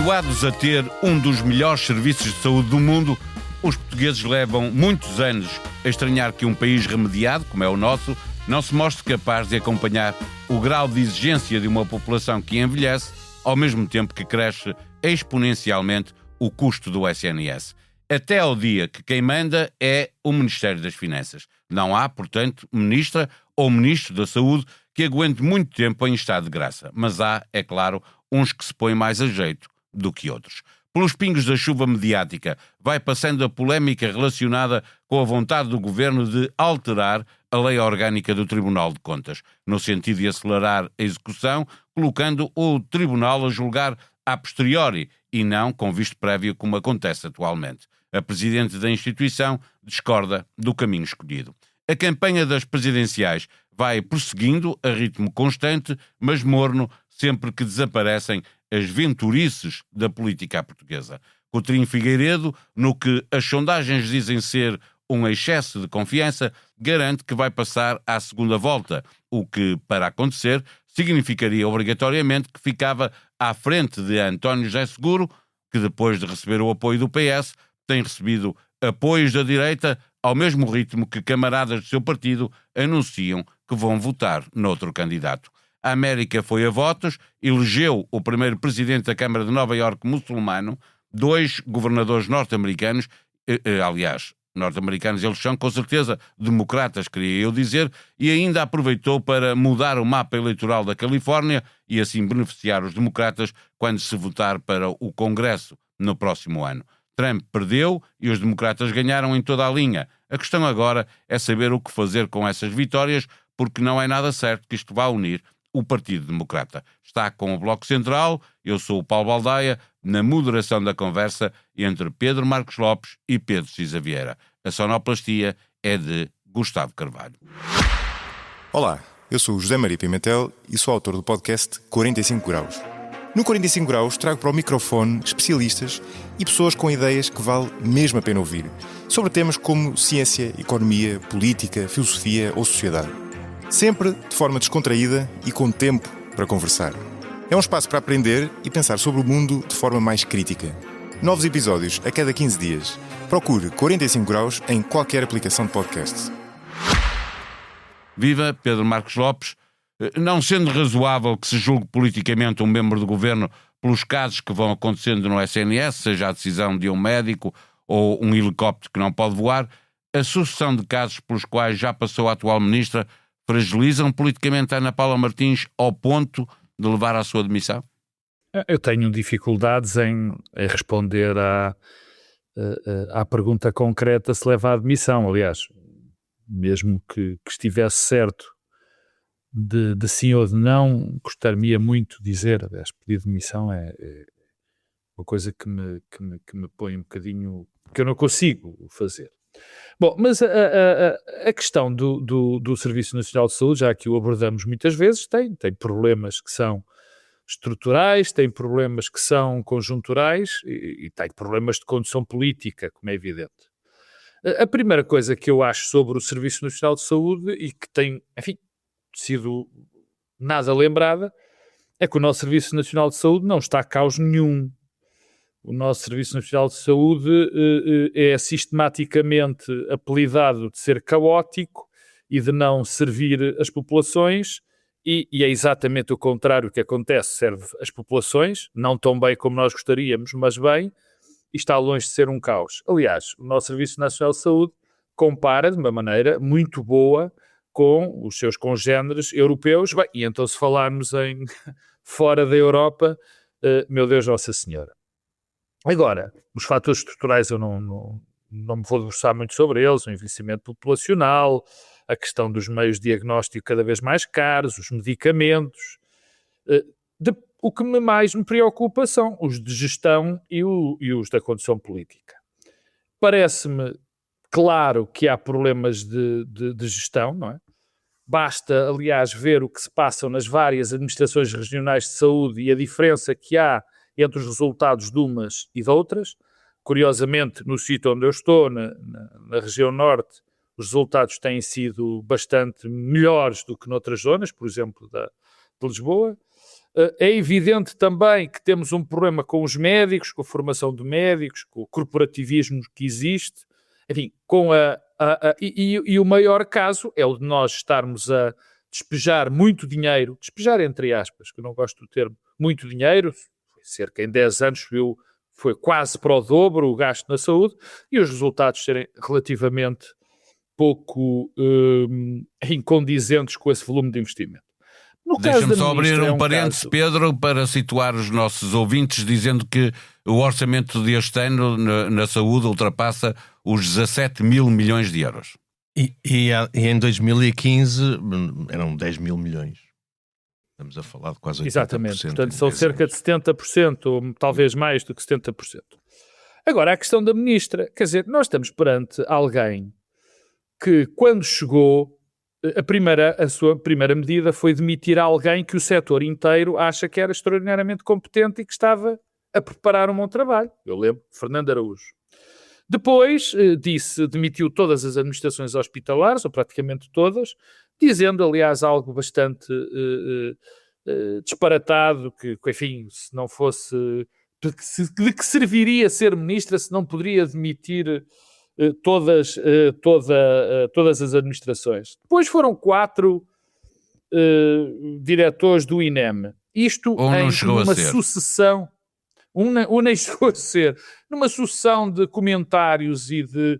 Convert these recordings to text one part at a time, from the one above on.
Habituados a ter um dos melhores serviços de saúde do mundo, os portugueses levam muitos anos a estranhar que um país remediado, como é o nosso, não se mostre capaz de acompanhar o grau de exigência de uma população que envelhece, ao mesmo tempo que cresce exponencialmente o custo do SNS. Até ao dia que quem manda é o Ministério das Finanças. Não há, portanto, ministra ou ministro da Saúde que aguente muito tempo em estado de graça. Mas há, é claro, uns que se põem mais a jeito do que outros. Pelos pingos da chuva mediática, vai passando a polémica relacionada com a vontade do Governo de alterar a lei orgânica do Tribunal de Contas, no sentido de acelerar a execução, colocando o Tribunal a julgar a posteriori e não com visto prévio como acontece atualmente. A Presidente da instituição discorda do caminho escolhido. A campanha das presidenciais vai prosseguindo a ritmo constante, mas morno, sempre que desaparecem as venturices da política portuguesa. Coutinho Figueiredo, no que as sondagens dizem ser um excesso de confiança, garante que vai passar à segunda volta, o que, para acontecer, significaria obrigatoriamente que ficava à frente de António José Seguro, que depois de receber o apoio do PS, tem recebido apoios da direita ao mesmo ritmo que camaradas do seu partido anunciam que vão votar noutro candidato. A América foi a votos, elegeu o primeiro presidente da Câmara de Nova Iorque muçulmano, 2 governadores norte-americanos, norte-americanos eles são com certeza democratas, queria eu dizer, e ainda aproveitou para mudar o mapa eleitoral da Califórnia e assim beneficiar os democratas quando se votar para o Congresso no próximo ano. Trump perdeu e os democratas ganharam em toda a linha. A questão agora é saber o que fazer com essas vitórias, porque não é nada certo que isto vá unir o Partido Democrata. Está com o Bloco Central, eu sou o Paulo Baldaia, na moderação da conversa entre Pedro Marcos Lopes e Pedro Cisa Vieira. A sonoplastia é de Gustavo Carvalho. Olá, eu sou o José Maria Pimentel e sou autor do podcast 45 Graus. No 45 Graus trago para o microfone especialistas e pessoas com ideias que vale mesmo a pena ouvir, sobre temas como ciência, economia, política, filosofia ou sociedade. Sempre de forma descontraída e com tempo para conversar. É um espaço para aprender e pensar sobre o mundo de forma mais crítica. Novos episódios a cada 15 dias. Procure 45 Graus em qualquer aplicação de podcast. Viva Pedro Marcos Lopes. Não sendo razoável que se julgue politicamente um membro do governo pelos casos que vão acontecendo no SNS, seja a decisão de um médico ou um helicóptero que não pode voar, a sucessão de casos pelos quais já passou a atual ministra fragilizam politicamente a Ana Paula Martins ao ponto de levar à sua demissão? Eu tenho dificuldades em responder à pergunta concreta se leva à demissão. Aliás, mesmo que estivesse certo de sim ou de não, gostaria muito de dizer, aliás, pedir demissão é uma coisa que me põe um bocadinho, que eu não consigo fazer. Bom, mas a questão do Serviço Nacional de Saúde, já que o abordamos muitas vezes, tem problemas que são estruturais, tem problemas que são conjunturais e tem problemas de condução política, como é evidente. A primeira coisa que eu acho sobre o Serviço Nacional de Saúde e que tem, enfim, sido nada lembrada, é que o nosso Serviço Nacional de Saúde não está a caos nenhum. O nosso Serviço Nacional de Saúde é sistematicamente apelidado de ser caótico e de não servir as populações e é exatamente o contrário que acontece, serve as populações, não tão bem como nós gostaríamos, mas bem, e está longe de ser um caos. Aliás, o nosso Serviço Nacional de Saúde compara de uma maneira muito boa com os seus congêneres europeus. Bem, e então se falarmos em fora da Europa, meu Deus Nossa Senhora. Agora, os fatores estruturais eu não me vou debruçar muito sobre eles, o envelhecimento populacional, a questão dos meios de diagnóstico cada vez mais caros, os medicamentos. O que mais me preocupa são os de gestão e os da condução política. Parece-me claro que há problemas de gestão, não é? Basta, aliás, ver o que se passa nas várias administrações regionais de saúde e a diferença que há entre os resultados de umas e de outras. Curiosamente, no sítio onde eu estou, na região norte, os resultados têm sido bastante melhores do que noutras zonas, por exemplo, de Lisboa. É evidente também que temos um problema com os médicos, com a formação de médicos, com o corporativismo que existe, enfim, e o maior caso é o de nós estarmos a despejar muito dinheiro, despejar entre aspas, que eu não gosto do termo, muito dinheiro, cerca em 10 anos foi quase para o dobro o gasto na saúde, e os resultados serem relativamente pouco incondizentes com esse volume de investimento. Deixa-me só abrir um parênteses, Pedro, para situar os nossos ouvintes, dizendo que o orçamento deste ano na saúde ultrapassa os 17 mil milhões de euros. E em 2015 eram 10 mil milhões. Estamos a falar de quase 80%. Exatamente, portanto são cerca de 70%, ou talvez mais do que 70%. Agora, a questão da ministra, quer dizer, nós estamos perante alguém que, quando chegou, a sua primeira medida foi demitir alguém que o setor inteiro acha que era extraordinariamente competente e que estava a preparar um bom trabalho. Eu lembro, Fernando Araújo. Depois demitiu todas as administrações hospitalares, ou praticamente todas, dizendo, aliás, algo bastante disparatado, que, enfim, se não fosse... De que serviria ser ministra se não poderia demitir todas as administrações. Depois foram 4 diretores do INEM. Isto numa sucessão... nem chegou a ser. Numa sucessão de comentários e de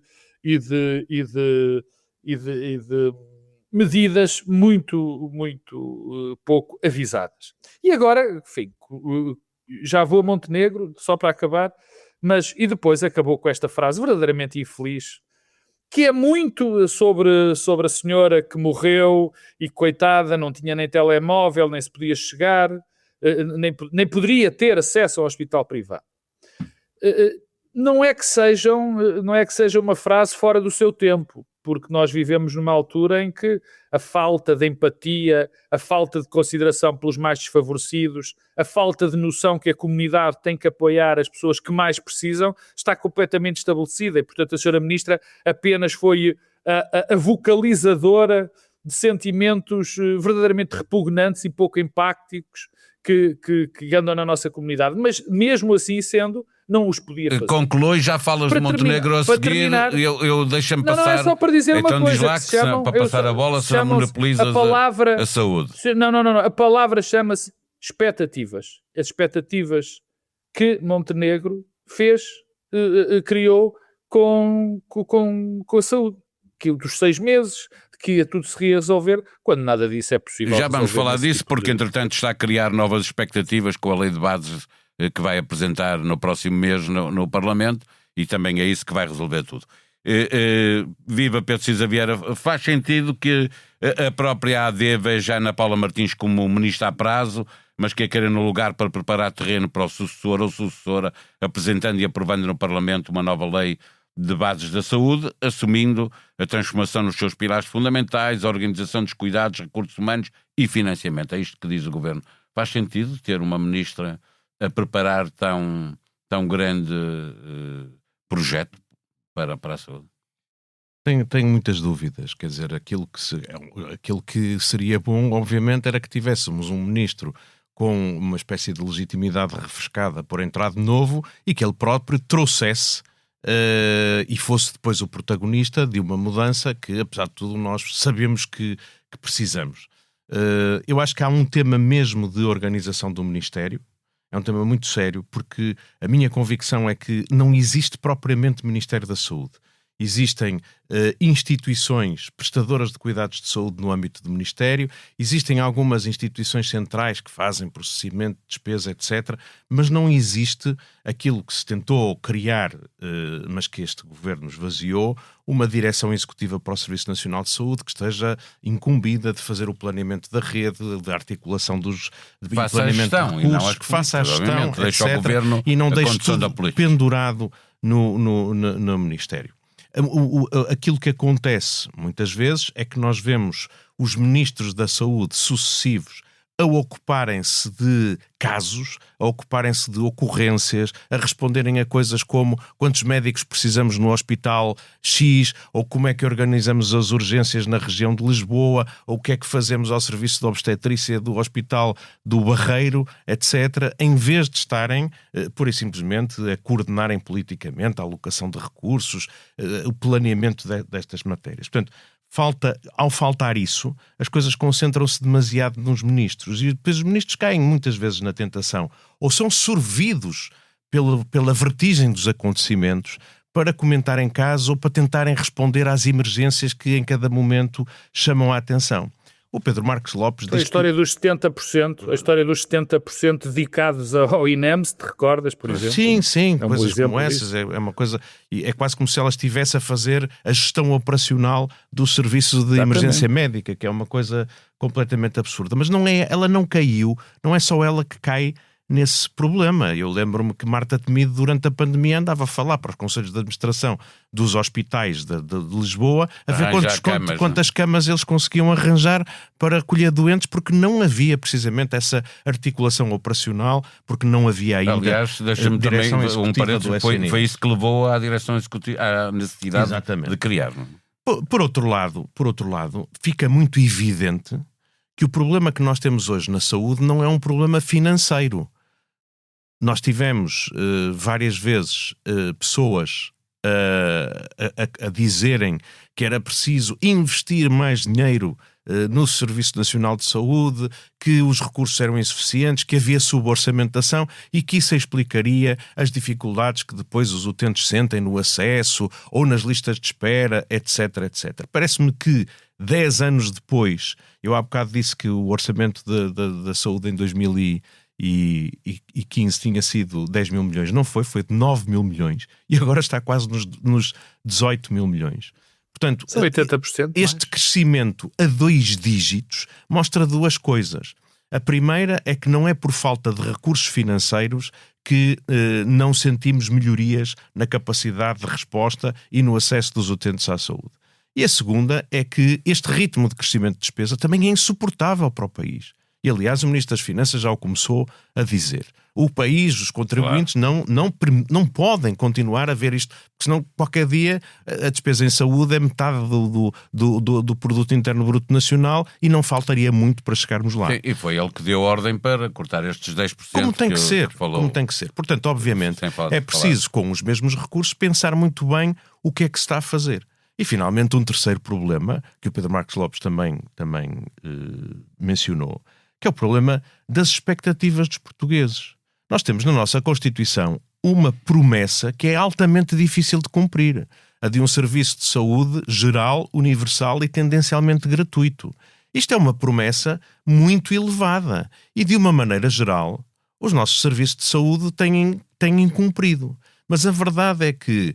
medidas muito pouco avisadas. E agora, enfim, já vou a Montenegro, só para acabar, e depois acabou com esta frase verdadeiramente infeliz, que é muito sobre a senhora que morreu e, coitada, não tinha nem telemóvel, nem se podia chegar, nem poderia ter acesso ao hospital privado. Não é que seja uma frase fora do seu tempo, porque nós vivemos numa altura em que a falta de empatia, a falta de consideração pelos mais desfavorecidos, a falta de noção que a comunidade tem que apoiar as pessoas que mais precisam, está completamente estabelecida e, portanto, a senhora Ministra apenas foi a vocalizadora de sentimentos verdadeiramente repugnantes e pouco empáticos que andam na nossa comunidade. Mas, mesmo assim sendo, não os podia fazer. Conclui, já falas de Montenegro a seguir, eu deixa-me passar. Não, é só para dizer então uma coisa. Diz lá que para passar a bola se monopoliza a saúde. Não, a palavra chama-se expectativas. As expectativas que Montenegro criou com a saúde. Que dos 6 meses, que ia tudo se resolver, quando nada disso é possível. Já vamos falar disso, porque entretanto está a criar novas expectativas com a lei de bases que vai apresentar no próximo mês no Parlamento, e também é isso que vai resolver tudo. Viva Pedro Cisa Vieira. Faz sentido que a própria AD veja a Ana Paula Martins como ministra a prazo, mas que a queira no lugar para preparar terreno para o sucessor ou sucessora, apresentando e aprovando no Parlamento uma nova lei de bases da saúde, assumindo a transformação nos seus pilares fundamentais, a organização dos cuidados, recursos humanos e financiamento. É isto que diz o Governo. Faz sentido ter uma ministra a preparar tão grande projeto para a saúde? Tenho muitas dúvidas. Quer dizer, aquilo que seria bom, obviamente, era que tivéssemos um ministro com uma espécie de legitimidade refrescada por entrar de novo e que ele próprio trouxesse e fosse depois o protagonista de uma mudança que, apesar de tudo, nós sabemos que precisamos. Eu acho que há um tema mesmo de organização do Ministério. É um tema muito sério, porque a minha convicção é que não existe propriamente Ministério da Saúde. Existem instituições prestadoras de cuidados de saúde no âmbito do Ministério, existem algumas instituições centrais que fazem processamento, despesa, etc., mas não existe aquilo que se tentou criar, mas que este governo esvaziou, uma direção executiva para o Serviço Nacional de Saúde que esteja incumbida de fazer o planeamento da rede, da articulação dos planeamento de recursos, que faça a gestão, etc., e não deixe tudo pendurado no Ministério. Aquilo que acontece muitas vezes é que nós vemos os ministros da saúde sucessivos a ocuparem-se de casos, a ocuparem-se de ocorrências, a responderem a coisas como quantos médicos precisamos no hospital X, ou como é que organizamos as urgências na região de Lisboa, ou o que é que fazemos ao serviço de obstetrícia do hospital do Barreiro, etc., em vez de estarem, pura e simplesmente, a coordenarem politicamente a alocação de recursos, o planeamento destas matérias. Portanto, ao faltar isso, as coisas concentram-se demasiado nos ministros, e depois os ministros caem muitas vezes na tentação, ou são sorvidos pela vertigem dos acontecimentos, para comentarem casos ou para tentarem responder às emergências que em cada momento chamam a atenção. O Pedro Marcos Lopes diz a história dos 70% dedicados ao INEM, se te recordas, por exemplo. Sim, coisas como essas. É uma coisa, é quase como se ela estivesse a fazer a gestão operacional do serviço de emergência médica, que é uma coisa completamente absurda. Mas ela não caiu, não é só ela que cai nesse problema. Eu lembro-me que Marta Temido, durante a pandemia, andava a falar para os conselhos de administração dos hospitais de Lisboa a ver quantas camas eles conseguiam arranjar para acolher doentes, porque não havia precisamente essa articulação operacional, porque não havia ainda. Aliás, deixa-me também um parênteses, foi isso que levou à direção executiva, à necessidade de criar. Por outro lado, fica muito evidente que o problema que nós temos hoje na saúde não é um problema financeiro. Nós tivemos várias vezes pessoas a dizerem que era preciso investir mais dinheiro no Serviço Nacional de Saúde, que os recursos eram insuficientes, que havia suborçamentação e que isso explicaria as dificuldades que depois os utentes sentem no acesso ou nas listas de espera, etc, etc. Parece-me que 10 anos depois, eu há bocado disse que o orçamento da saúde em 2015 tinha sido 10 mil milhões. Não foi de 9 mil milhões. E agora está quase nos 18 mil milhões. Portanto, 80% este crescimento a 2 dígitos mostra 2 coisas. A primeira é que não é por falta de recursos financeiros que não sentimos melhorias na capacidade de resposta e no acesso dos utentes à saúde. E a segunda é que este ritmo de crescimento de despesa também é insuportável para o país. E, aliás, o Ministro das Finanças já o começou a dizer. O país, os contribuintes, não podem continuar a ver isto, porque senão qualquer dia a despesa em saúde é metade do Produto Interno Bruto Nacional e não faltaria muito para chegarmos lá. Sim, e foi ele que deu ordem para cortar estes 10%. Como tem que ser. Portanto, obviamente, é preciso, com os mesmos recursos, pensar muito bem o que é que se está a fazer. E, finalmente, um terceiro problema, que o Pedro Marcos Lopes também mencionou, que é o problema das expectativas dos portugueses. Nós temos na nossa Constituição uma promessa que é altamente difícil de cumprir, a de um serviço de saúde geral, universal e tendencialmente gratuito. Isto é uma promessa muito elevada e, de uma maneira geral, os nossos serviços de saúde têm cumprido. Mas a verdade é que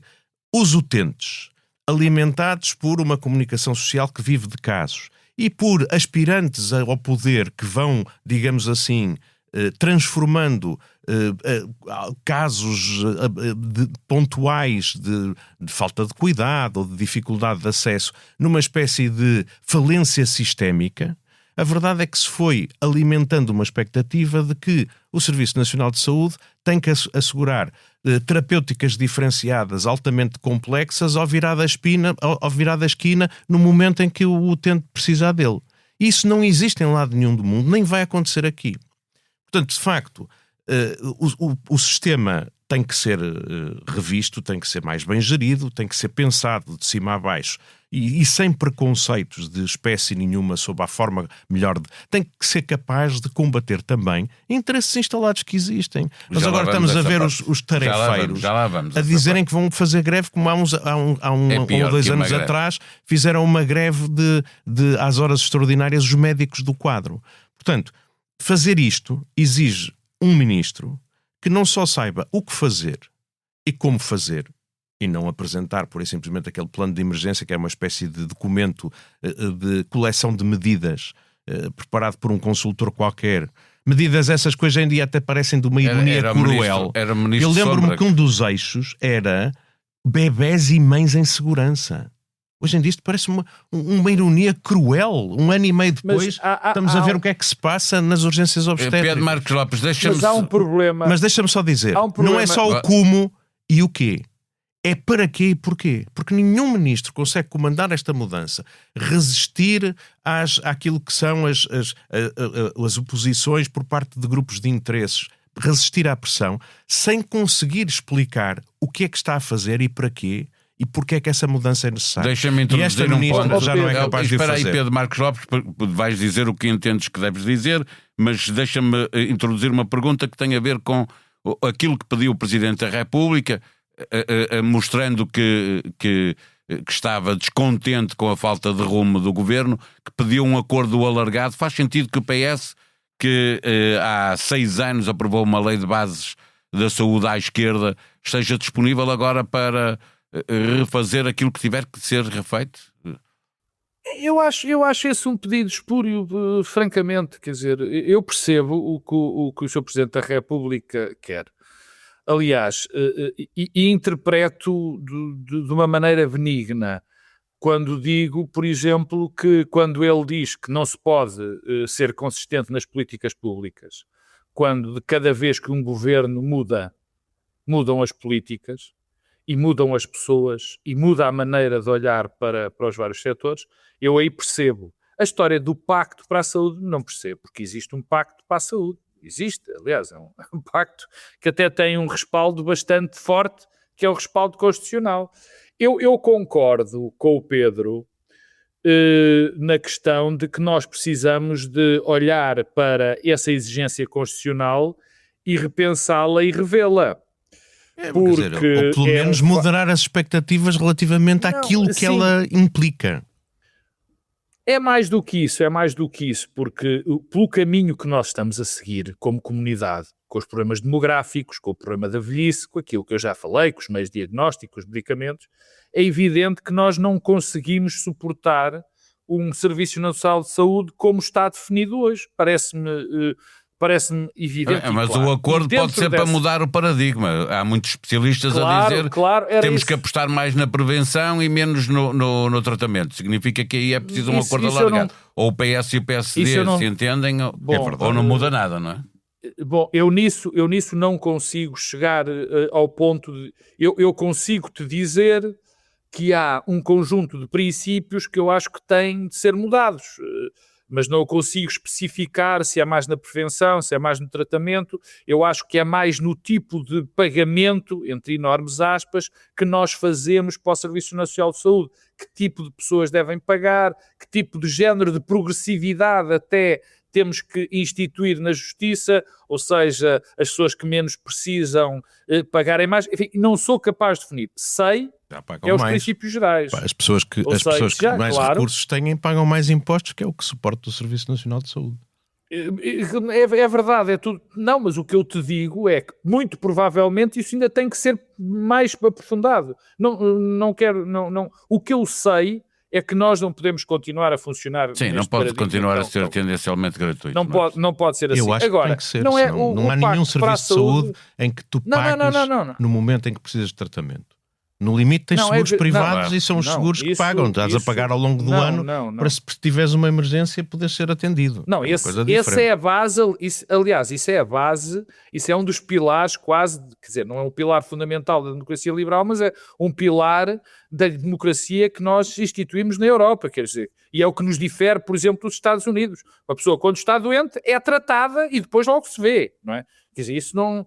os utentes, alimentados por uma comunicação social que vive de casos e por aspirantes ao poder que vão, digamos assim, transformando casos pontuais de falta de cuidado ou de dificuldade de acesso numa espécie de falência sistémica, a verdade é que se foi alimentando uma expectativa de que o Serviço Nacional de Saúde tem que assegurar terapêuticas diferenciadas altamente complexas ao virar da esquina no momento em que o utente precisar dele. Isso não existe em lado nenhum do mundo, nem vai acontecer aqui. Portanto, de facto, o sistema tem que ser revisto, tem que ser mais bem gerido, tem que ser pensado de cima a baixo e sem preconceitos de espécie nenhuma sobre a forma melhor. Tem que ser capaz de combater também interesses instalados que existem. Nós agora estamos a ver os tarefeiros a dizerem que vão fazer greve, como há um ou 2 anos atrás fizeram uma greve às horas extraordinárias os médicos do quadro. Portanto, fazer isto exige um ministro que não só saiba o que fazer e como fazer, e não apresentar, por simplesmente, aquele plano de emergência que é uma espécie de documento de coleção de medidas preparado por um consultor qualquer. Medidas essas que hoje em dia até parecem de uma ironia cruel. Eu lembro-me que um dos eixos era bebés e mães em segurança. Hoje em dia isto parece uma ironia cruel. Um ano e meio depois estamos a ver o que é que se passa nas urgências obstétricas. Pedro Marcos Lopes, deixa-me... Mas há um problema. Mas deixa-me só dizer, não é só o como e o quê. É para quê e porquê. Porque nenhum ministro consegue comandar esta mudança, resistir àquilo que são as oposições por parte de grupos de interesses, resistir à pressão, sem conseguir explicar o que é que está a fazer e para quê, e porque é que essa mudança é necessária. Deixa-me introduzir um ponto. Já não é capaz de Espera fazer. aí, Pedro Marcos Lopes, vais dizer o que entendes que deves dizer, mas deixa-me introduzir uma pergunta que tem a ver com aquilo que pediu o Presidente da República, mostrando que estava descontente com a falta de rumo do Governo, que pediu um acordo alargado. Faz sentido que o PS, que há 6 anos aprovou uma lei de bases da saúde à esquerda, esteja disponível agora para refazer aquilo que tiver que ser refeito? Eu acho esse um pedido espúrio, francamente. Quer dizer, eu percebo o que o Sr. Presidente da República quer. Aliás, e interpreto de uma maneira benigna quando digo, por exemplo, que quando ele diz que não se pode ser consistente nas políticas públicas, quando de cada vez que um governo mudam as políticas e mudam as pessoas e muda a maneira de olhar para os vários setores, eu aí percebo. A história do pacto para a saúde não percebo, porque existe um pacto para a saúde. Existe, aliás, é um pacto que até tem um respaldo bastante forte, que é o respaldo constitucional. Eu concordo com o Pedro na questão de que nós precisamos de olhar para essa exigência constitucional e repensá-la e revê-la. Ou pelo menos moderar as expectativas relativamente àquilo que ela implica. É mais do que isso, porque pelo caminho que nós estamos a seguir como comunidade, com os problemas demográficos, com o problema da velhice, com aquilo que eu já falei, com os meios de diagnóstico, os medicamentos, é evidente que nós não conseguimos suportar um Serviço Nacional de Saúde como está definido hoje. Parece-me evidente. Mas claro, o acordo pode ser para mudar o paradigma. Há muitos especialistas a dizer que temos que apostar mais na prevenção e menos no tratamento. Significa que aí é preciso um acordo alargado. Ou o PS e o PSD se entendem, ou não muda nada, não é? Bom, eu nisso não consigo chegar ao ponto de... Eu consigo te dizer que há um conjunto de princípios que eu acho que têm de ser mudados, mas não consigo especificar se é mais na prevenção, se é mais no tratamento. Eu acho que é mais no tipo de pagamento, entre enormes aspas, que nós fazemos para o Serviço Nacional de Saúde. Que tipo de pessoas devem pagar, que tipo de género de progressividade até temos que instituir na Justiça, ou seja, as pessoas que menos precisam pagarem mais. Enfim, não sou capaz de definir. Sei os princípios gerais. As pessoas que mais recursos têm pagam mais impostos, que é o que suporta o Serviço Nacional de Saúde. É verdade, é tudo. Não, mas o que eu te digo é que muito provavelmente isso ainda tem que ser mais aprofundado. Não quero. O que eu sei é que nós não podemos continuar a funcionar. Sim, não pode continuar a ser tendencialmente gratuito. Não pode ser assim. Eu acho agora, que tem que ser. Não, não há nenhum serviço de saúde em que tu pagues no momento em que precisas de tratamento. No limite tens seguros privados e são os seguros que pagam. Estás a pagar ao longo do ano para se tiveres uma emergência poder ser atendido. Não, essa é a base. Aliás, isso é a base, isso é um dos pilares quase, quer dizer, não é um pilar fundamental da democracia liberal, mas é um pilar da democracia que nós instituímos na Europa, quer dizer, e é o que nos difere, por exemplo, dos Estados Unidos. Uma pessoa, quando está doente, é tratada e depois logo se vê, não é? Quer dizer, isso não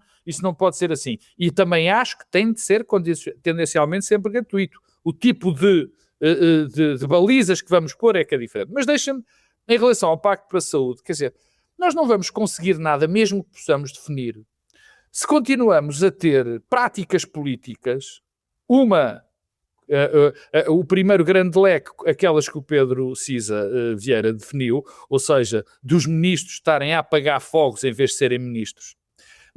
pode ser assim. E também acho que tem de ser tendencialmente sempre gratuito. O tipo de balizas que vamos pôr é que é diferente. Mas deixa-me, em relação ao Pacto para a Saúde, quer dizer, nós não vamos conseguir nada, mesmo que possamos definir, se continuamos a ter práticas políticas, o primeiro grande leque, aquelas que o Pedro Cisa Vieira definiu, ou seja, dos ministros estarem a apagar fogos em vez de serem ministros.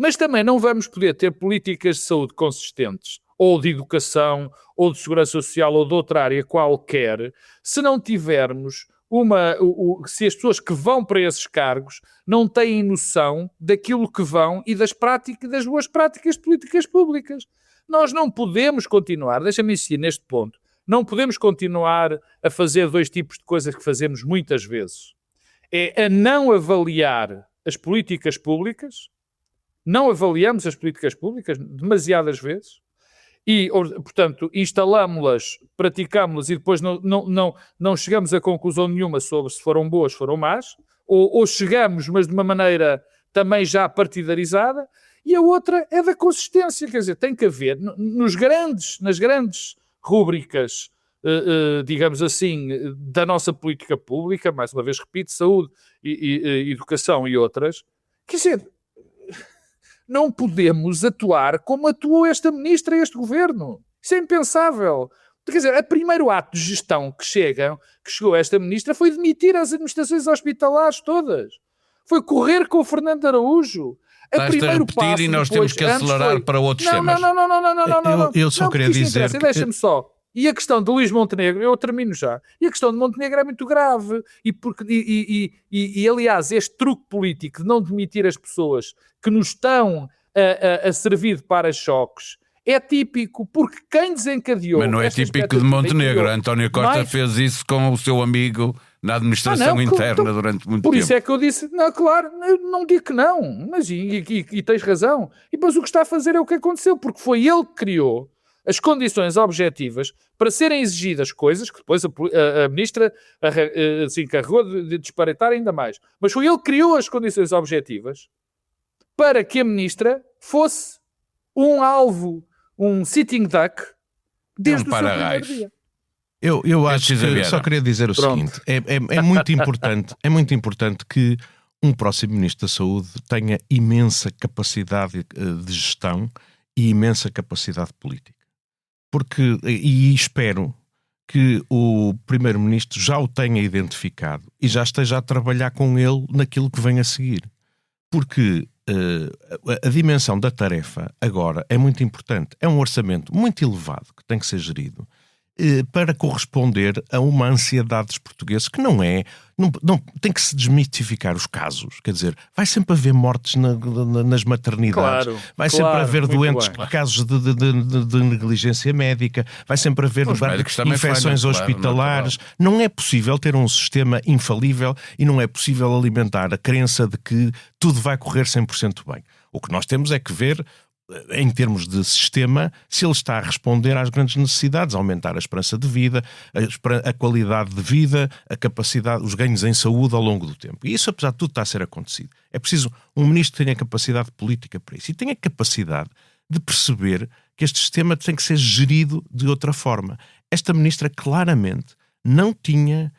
Mas também não vamos poder ter políticas de saúde consistentes, ou de educação, ou de segurança social, ou de outra área qualquer, se não tivermos se as pessoas que vão para esses cargos não têm noção daquilo que vão e das boas práticas de políticas públicas. Nós não podemos continuar, deixa-me insistir neste ponto, Não podemos continuar a fazer 2 tipos de coisas que fazemos muitas vezes. É a não avaliar as políticas públicas, não avaliamos as políticas públicas demasiadas vezes, e, portanto, instalamos-las, praticamos-las e depois não chegamos a conclusão nenhuma sobre se foram boas, foram más, ou chegamos, mas de uma maneira também já partidarizada, e a outra é da consistência, quer dizer, tem que haver, nas grandes rúbricas, digamos assim, da nossa política pública, mais uma vez repito, saúde, e educação e outras, quer dizer, não podemos atuar como atuou esta ministra e este governo. Isso é impensável. Quer dizer, o primeiro ato de gestão que chegou a esta ministra foi demitir as administrações hospitalares todas. Foi correr com o Fernando Araújo. Estás a repetir e nós temos que acelerar para outros temas. Não. Eu só queria dizer... Deixa-me só. E a questão de Luís Montenegro, eu termino já, e a questão de Montenegro é muito grave, e aliás, este truque político de não demitir as pessoas que nos estão a servir de para-choques é típico, porque quem desencadeou... Mas não é típico de Montenegro, António Costa fez isso com o seu amigo na administração interna durante muito tempo. Por isso é que eu disse, claro, eu não digo que não, mas e tens razão, e depois o que está a fazer é o que aconteceu, porque foi ele que criou as condições objetivas para serem exigidas coisas que depois a ministra se encarregou de disparatar ainda mais. Mas foi ele que criou as condições objetivas para que a ministra fosse um alvo, um sitting duck, desde o seu primeiro dia. Eu acho que só queria dizer o seguinte, é muito importante que um próximo Ministro da Saúde tenha imensa capacidade de gestão e imensa capacidade política. E espero que o Primeiro-Ministro já o tenha identificado e já esteja a trabalhar com ele naquilo que vem a seguir. Porque a dimensão da tarefa agora é muito importante. É um orçamento muito elevado que tem que ser gerido para corresponder a uma ansiedade dos portugueses que não tem que se desmitificar os casos, quer dizer, vai sempre haver mortes nas maternidades, vai sempre haver doentes, casos de negligência médica, vai sempre haver infecções hospitalares, não é possível ter um sistema infalível e não é possível alimentar a crença de que tudo vai correr 100% bem. O que nós temos é que ver, em termos de sistema, se ele está a responder às grandes necessidades, aumentar a esperança de vida, a qualidade de vida, a capacidade, os ganhos em saúde ao longo do tempo. E isso, apesar de tudo, está a ser acontecido. É preciso um ministro que tenha capacidade política para isso e tenha capacidade de perceber que este sistema tem que ser gerido de outra forma. Esta ministra claramente não tinha,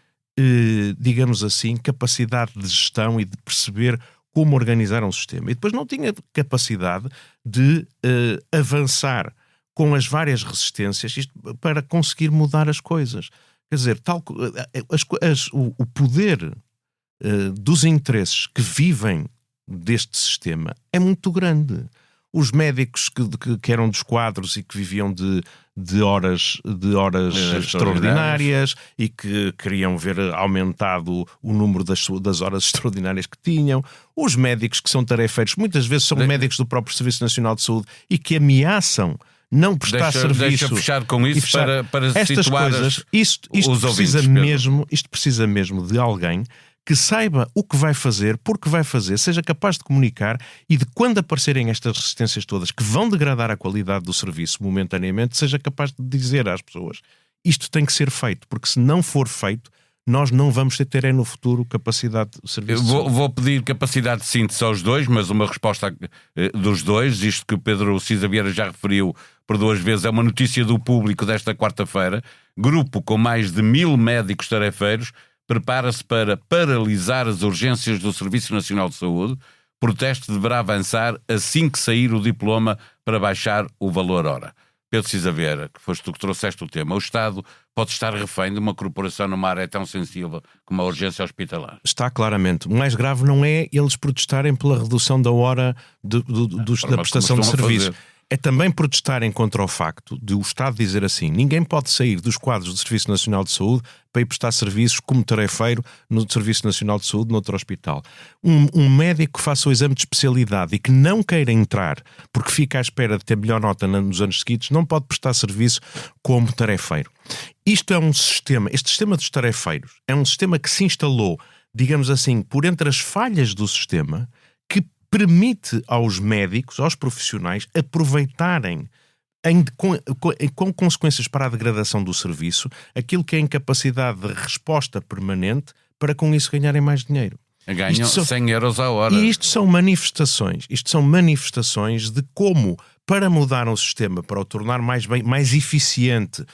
digamos assim, capacidade de gestão e de perceber como organizar um sistema. E depois não tinha capacidade de avançar com as várias resistências para conseguir mudar as coisas. Quer dizer, o poder dos interesses que vivem deste sistema é muito grande. Os médicos que eram dos quadros e que viviam de horas extraordinárias e que queriam ver aumentado o número das horas extraordinárias que tinham. Os médicos que são tarefeiros, muitas vezes são médicos do próprio Serviço Nacional de Saúde e que ameaçam não prestar serviço. Deixa fechar com isso para estas situar coisas. Isto precisa mesmo de alguém que saiba o que vai fazer, porque vai fazer, seja capaz de comunicar e de quando aparecerem estas resistências todas que vão degradar a qualidade do serviço momentaneamente, seja capaz de dizer às pessoas isto tem que ser feito, porque se não for feito, nós não vamos ter no futuro capacidade de serviço. Vou pedir capacidade de síntese aos dois, mas uma resposta dos dois, isto que o Pedro Cisa Vieira já referiu por 2 vezes, é uma notícia do Público desta quarta-feira. Grupo com mais de 1000 médicos tarefeiros prepara-se para paralisar as urgências do Serviço Nacional de Saúde. Protesto deverá avançar assim que sair o diploma para baixar o valor hora. Pedro Cisa Vieira, que foste tu que trouxeste o tema, o Estado pode estar refém de uma corporação numa área tão sensível como a urgência hospitalar? Está claramente. O mais grave não é eles protestarem pela redução da hora da prestação de serviços. é também protestarem contra o facto de o Estado dizer assim: ninguém pode sair dos quadros do Serviço Nacional de Saúde para ir prestar serviços como tarefeiro no Serviço Nacional de Saúde, noutro hospital. Um médico que faça o exame de especialidade e que não queira entrar porque fica à espera de ter melhor nota nos anos seguintes, não pode prestar serviço como tarefeiro. Isto é um sistema, este sistema dos tarefeiros é um sistema que se instalou, digamos assim, por entre as falhas do sistema, que permite aos médicos, aos profissionais, aproveitarem com consequências para a degradação do serviço, aquilo que é a incapacidade de resposta permanente para com isso ganharem mais dinheiro. Ganham 100 euros a hora. E isto são manifestações de como, para mudar um sistema, para o tornar mais eficiente,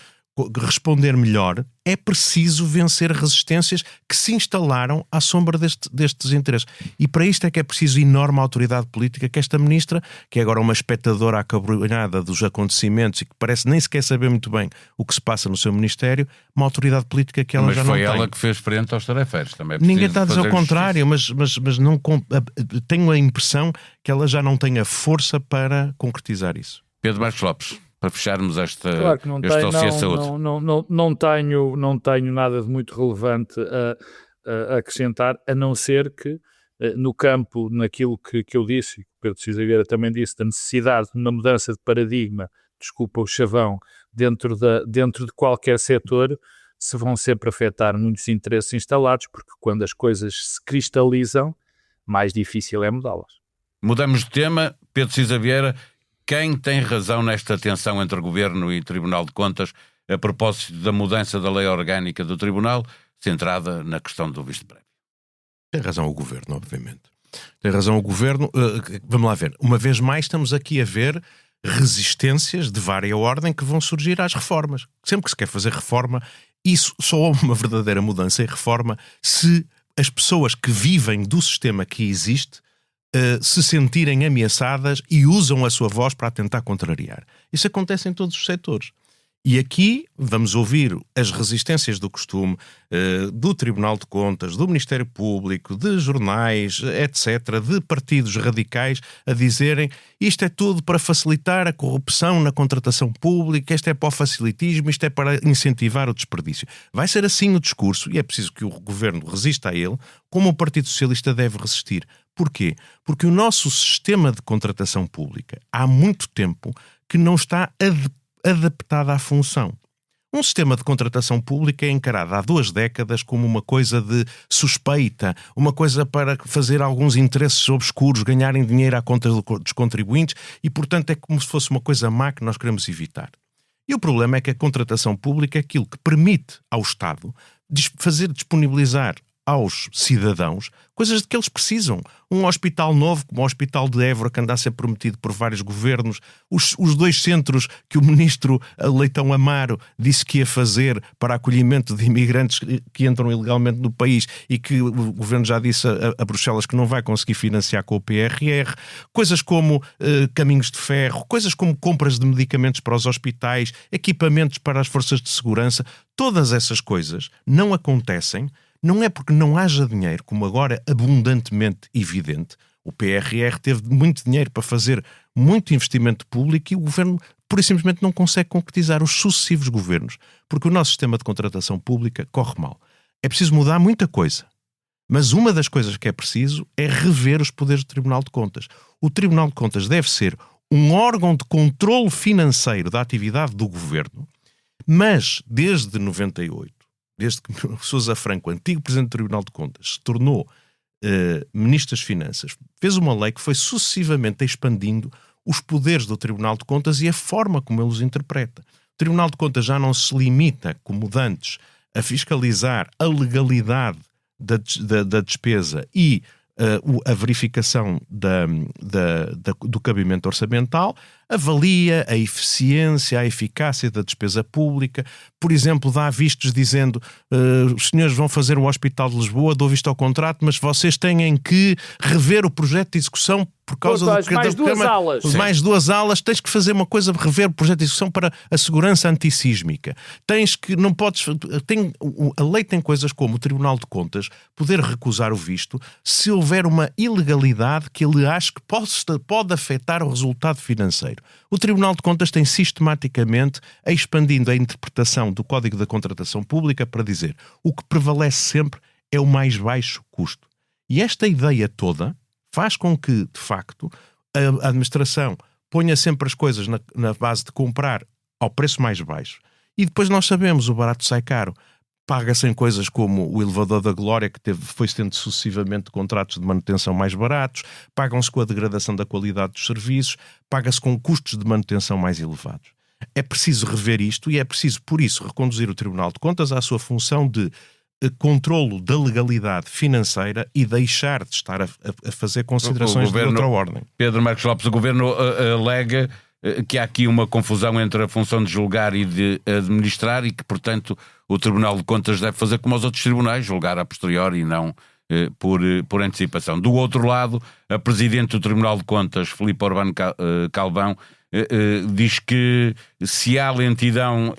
responder melhor, é preciso vencer resistências que se instalaram à sombra destes interesses. E para isto é que é preciso enorme autoridade política que esta ministra, que é agora uma espectadora acabrunhada dos acontecimentos e que parece nem sequer saber muito bem o que se passa no seu ministério, uma autoridade política que ela já não tem. Mas foi ela que fez frente aos tarefeiros. Também ninguém está a dizer o contrário, mas não, tenho a impressão que ela já não tem a força para concretizar isso. Pedro Marcos Lopes, para fecharmos esta claro que não dossiê de saúde. Não tenho nada de muito relevante a acrescentar, a não ser que no campo, naquilo que eu disse, e que o Pedro Cisa Vieira também disse, da necessidade de uma mudança de paradigma, desculpa o chavão, dentro de qualquer setor, se vão sempre afetar muitos interesses instalados, porque quando as coisas se cristalizam, mais difícil é mudá-las. Mudamos de tema. Pedro Cisa Vieira, quem tem razão nesta tensão entre Governo e Tribunal de Contas a propósito da mudança da lei orgânica do Tribunal, centrada na questão do visto prévio? Tem razão o Governo, obviamente. Tem razão o Governo. Vamos lá ver. Uma vez mais estamos aqui a ver resistências de vária ordem que vão surgir às reformas. Sempre que se quer fazer reforma, isso só há uma verdadeira mudança e reforma se as pessoas que vivem do sistema que existe se sentirem ameaçadas e usam a sua voz para tentar contrariar. Isso acontece em todos os setores. E aqui vamos ouvir as resistências do costume do Tribunal de Contas, do Ministério Público, de jornais, etc., de partidos radicais a dizerem isto é tudo para facilitar a corrupção na contratação pública, isto é para o facilitismo, isto é para incentivar o desperdício. Vai ser assim o discurso e é preciso que o Governo resista a ele, como o Partido Socialista deve resistir. Porquê? Porque o nosso sistema de contratação pública há muito tempo que não está adaptado à função. Um sistema de contratação pública é encarado há 2 décadas como uma coisa de suspeita, uma coisa para fazer alguns interesses obscuros ganharem dinheiro à conta dos contribuintes e, portanto, é como se fosse uma coisa má que nós queremos evitar. E o problema é que a contratação pública é aquilo que permite ao Estado fazer disponibilizar aos cidadãos coisas de que eles precisam. Um hospital novo, como o Hospital de Évora, que anda a ser prometido por vários governos, os 2 centros que o ministro Leitão Amaro disse que ia fazer para acolhimento de imigrantes que entram ilegalmente no país e que o governo já disse a Bruxelas que não vai conseguir financiar com o PRR, coisas como caminhos de ferro, coisas como compras de medicamentos para os hospitais, equipamentos para as forças de segurança, todas essas coisas não acontecem. Não é porque não haja dinheiro, como agora é abundantemente evidente. O PRR teve muito dinheiro para fazer muito investimento público e o governo, por simplesmente, não consegue concretizar, os sucessivos governos, porque o nosso sistema de contratação pública corre mal. É preciso mudar muita coisa, mas uma das coisas que é preciso é rever os poderes do Tribunal de Contas. O Tribunal de Contas deve ser um órgão de controle financeiro da atividade do governo, mas desde 98, desde que Sousa Franco, antigo Presidente do Tribunal de Contas, se tornou Ministro das Finanças, fez uma lei que foi sucessivamente expandindo os poderes do Tribunal de Contas e a forma como ele os interpreta. O Tribunal de Contas já não se limita, como dantes, a fiscalizar a legalidade da despesa e a verificação do cabimento orçamental, avalia a eficiência, a eficácia da despesa pública. Por exemplo, dá vistos dizendo os senhores vão fazer o Hospital de Lisboa, dou visto ao contrato, mas vocês têm que rever o projeto de execução por causa do... Mais 2 alas. Mais 2 alas, tens que fazer uma coisa, rever o projeto de execução para a segurança antissísmica. Tens que, não podes... a lei tem coisas como o Tribunal de Contas poder recusar o visto se houver uma ilegalidade que ele acha que pode afetar o resultado financeiro. dinheiro. O Tribunal de Contas tem sistematicamente expandindo a interpretação do Código da Contratação Pública para dizer o que prevalece sempre é o mais baixo custo. E esta ideia toda faz com que, de facto, a administração ponha sempre as coisas na base de comprar ao preço mais baixo. E depois nós sabemos, o barato sai caro. Paga-se em coisas como o elevador da Glória, que foi tendo sucessivamente contratos de manutenção mais baratos, pagam-se com a degradação da qualidade dos serviços, paga-se com custos de manutenção mais elevados. É preciso rever isto e é preciso, por isso, reconduzir o Tribunal de Contas à sua função de controlo da legalidade financeira e deixar de estar a fazer considerações de outra ordem. Pedro Marcos Lopes, o Governo alega que há aqui uma confusão entre a função de julgar e de administrar e que, portanto, o Tribunal de Contas deve fazer como os outros tribunais, julgar a posteriori e não por antecipação. Do outro lado, a Presidente do Tribunal de Contas, Filipe Urbano Calvão, diz que se há lentidão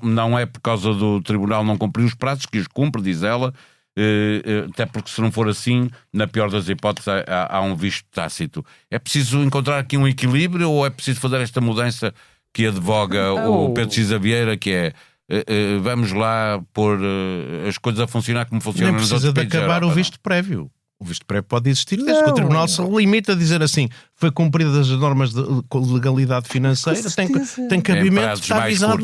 não é por causa do Tribunal não cumprir os prazos, que os cumpre, diz ela, até porque se não for assim, na pior das hipóteses há um visto tácito. É preciso encontrar aqui um equilíbrio ou é preciso fazer esta mudança que advoga o Pedro Cisa Vieira, que é vamos lá pôr as coisas a funcionar como funcionam nos outros países? Nem precisa de acabar o visto prévio. O visto prévio pode existir desde que o Tribunal se limita a dizer assim, foi cumpridas as normas de legalidade financeira, tem cabimento, está avisado.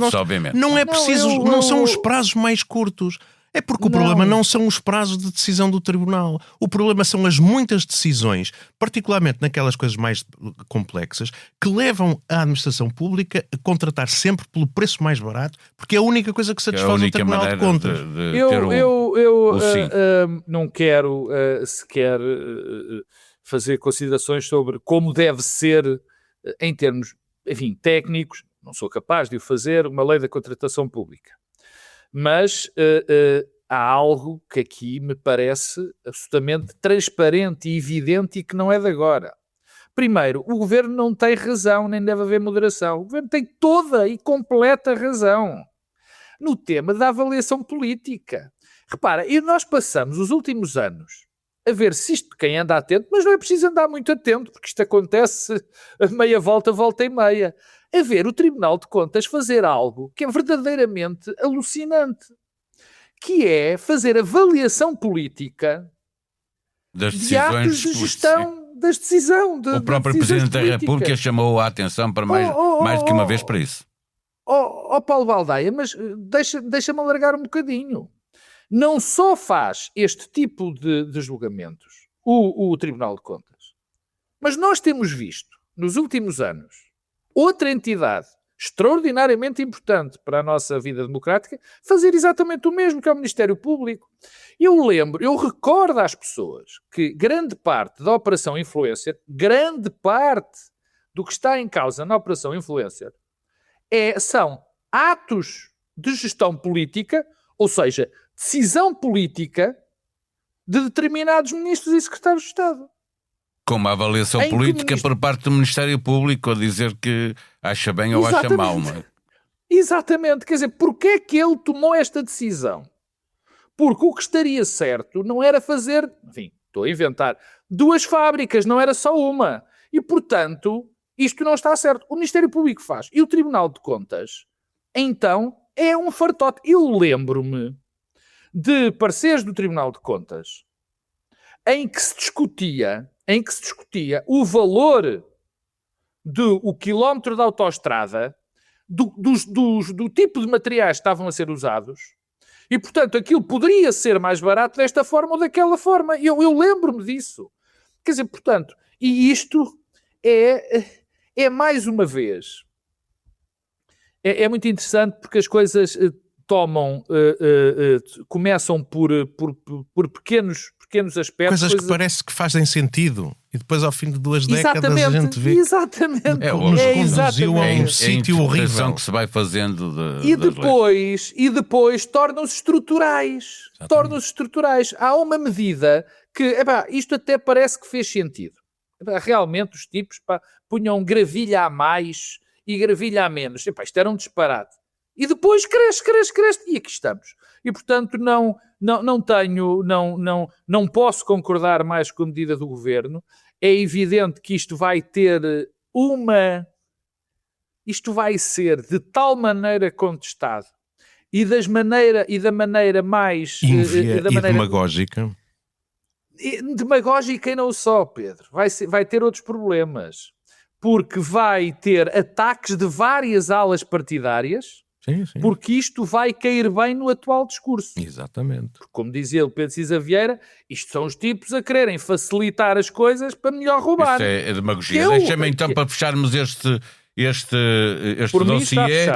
Não é preciso, não são os prazos mais curtos. É porque o problema não são os prazos de decisão do Tribunal. O problema são as muitas decisões, particularmente naquelas coisas mais complexas, que levam a administração pública a contratar sempre pelo preço mais barato, porque é a única coisa que satisfaz o Tribunal de Contas. Eu não quero sequer fazer considerações sobre como deve ser, em termos, enfim, técnicos, não sou capaz de o fazer, uma lei da contratação pública. Mas há algo que aqui me parece absolutamente transparente e evidente e que não é de agora. Primeiro, o Governo não tem razão, nem deve haver moderação. O Governo tem toda e completa razão no tema da avaliação política. Repara, e nós passamos os últimos anos a ver se isto, quem anda atento, mas não é preciso andar muito atento, porque isto acontece a meia volta, volta e meia, a ver o Tribunal de Contas fazer algo que é verdadeiramente alucinante, que é fazer avaliação política das de atos de gestão das decisões. O próprio Presidente da República chamou a atenção para mais do que uma vez para isso. Paulo Baldaia, mas deixa-me alargar um bocadinho. Não só faz este tipo de julgamentos o Tribunal de Contas, mas nós temos visto, nos últimos anos, outra entidade extraordinariamente importante para a nossa vida democrática fazer exatamente o mesmo, que é o Ministério Público. Eu recordo às pessoas que grande parte da Operação Influencer, grande parte do que está em causa na Operação Influencer são atos de gestão política, ou seja, decisão política de determinados ministros e secretários de Estado. Como a avaliação política por parte do Ministério Público a dizer que acha bem ou acha mal, não é? Exatamente. Quer dizer, porquê é que ele tomou esta decisão? Porque o que estaria certo não era fazer, enfim, estou a inventar, 2 fábricas, não era só uma. E, portanto, isto não está certo. O Ministério Público faz. E o Tribunal de Contas, então, é um fartote. Eu lembro-me de pareceres do Tribunal de Contas em que se discutia o valor do quilómetro de autoestrada, do tipo de materiais que estavam a ser usados, e, portanto, aquilo poderia ser mais barato desta forma ou daquela forma. Eu lembro-me disso. Quer dizer, portanto, e isto é mais uma vez, é muito interessante porque as coisas começam por pequenos aspectos. Coisas que parece que fazem sentido e depois ao fim de 2 décadas a gente vê exatamente. Nos conduziu a um sítio horrível que se vai fazendo e depois tornam-se estruturais. Há uma medida que isto até parece que fez sentido. Realmente os tipos punham gravilha a mais e gravilha a menos. Isto era um disparate. E depois cresce, e aqui estamos. E, portanto, não posso concordar mais com a medida do Governo. É evidente que isto vai ter uma isto vai ser de tal maneira contestado e da maneira mais... demagógica. Demagógica e não só, Pedro. Vai ter outros problemas. Porque vai ter ataques de várias alas partidárias, Sim. porque isto vai cair bem no atual discurso. Exatamente. Porque, como dizia o Pedro Cisa Vieira, isto são os tipos a quererem facilitar as coisas para melhor roubar. Isto é demagogia. Deixa-me então, para fecharmos este dossiê,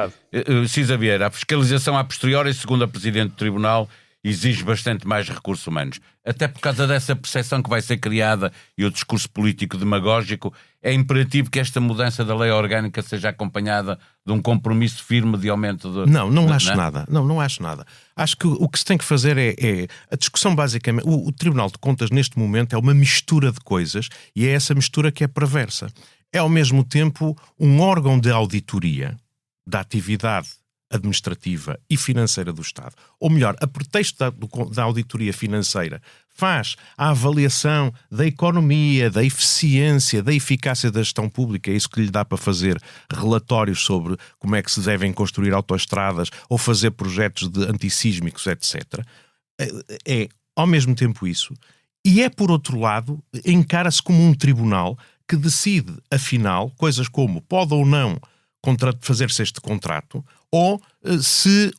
Cisa Vieira, a fiscalização a posteriori, segundo a Presidente do Tribunal, exige bastante mais recursos humanos. Até por causa dessa percepção que vai ser criada e o discurso político demagógico, é imperativo que esta mudança da lei orgânica seja acompanhada de um compromisso firme de aumento de... Não acho nada. Não acho nada. Acho que o que se tem que fazer é a discussão basicamente... O Tribunal de Contas neste momento é uma mistura de coisas e é essa mistura que é perversa. É ao mesmo tempo um órgão de auditoria da atividade administrativa e financeira do Estado. Ou melhor, a pretexto da auditoria financeira, faz a avaliação da economia, da eficiência, da eficácia da gestão pública. É isso que lhe dá para fazer relatórios sobre como é que se devem construir autoestradas ou fazer projetos de antissísmicos, etc. É ao mesmo tempo isso. E é, por outro lado, encara-se como um tribunal que decide, afinal, coisas como pode ou não fazer-se este contrato, ou se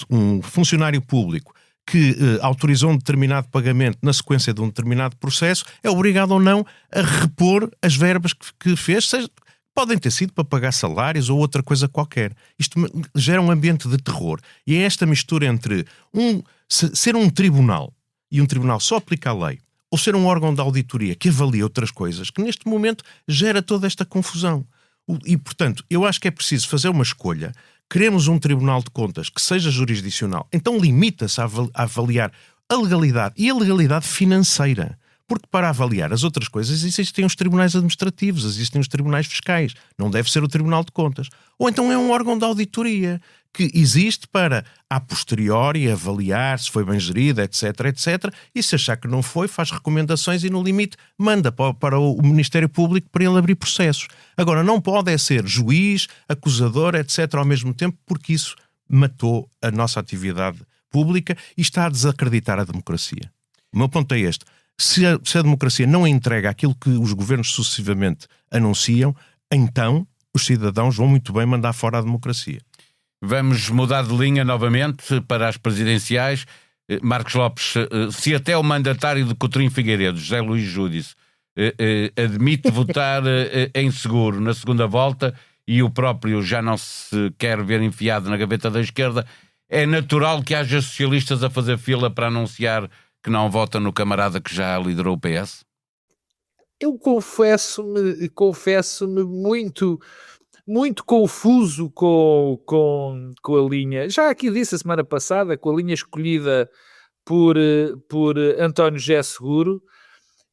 um funcionário público que autorizou um determinado pagamento na sequência de um determinado processo é obrigado ou não a repor as verbas que fez, podem ter sido para pagar salários ou outra coisa qualquer. Isto gera um ambiente de terror. E é esta mistura entre ser um tribunal, e um tribunal só aplica a lei, ou ser um órgão de auditoria que avalia outras coisas, que neste momento gera toda esta confusão. E, portanto, eu acho que é preciso fazer uma escolha. Queremos um Tribunal de Contas que seja jurisdicional, então limita-se a avaliar a legalidade e a legalidade financeira. Porque para avaliar as outras coisas existem os tribunais administrativos, existem os tribunais fiscais. Não deve ser o Tribunal de Contas. Ou então é um órgão de auditoria que existe para, a posteriori, avaliar se foi bem gerido, etc, etc. E se achar que não foi, faz recomendações e, no limite, manda para o Ministério Público para ele abrir processos. Agora, não pode ser juiz, acusador, etc, ao mesmo tempo, porque isso matou a nossa atividade pública e está a desacreditar a democracia. O meu ponto é este. Se a democracia não entrega aquilo que os governos sucessivamente anunciam, então os cidadãos vão muito bem mandar fora a democracia. Vamos mudar de linha novamente para as presidenciais. Marcos Lopes, se até o mandatário de Coutrinho Figueiredo, José Luís Júdice, admite votar em seguro na segunda volta e o próprio já não se quer ver enfiado na gaveta da esquerda, é natural que haja socialistas a fazer fila para anunciar que não votam no camarada que já liderou o PS? Eu confesso-me muito confuso com a linha. Já aqui disse a semana passada, com a linha escolhida por António José Seguro,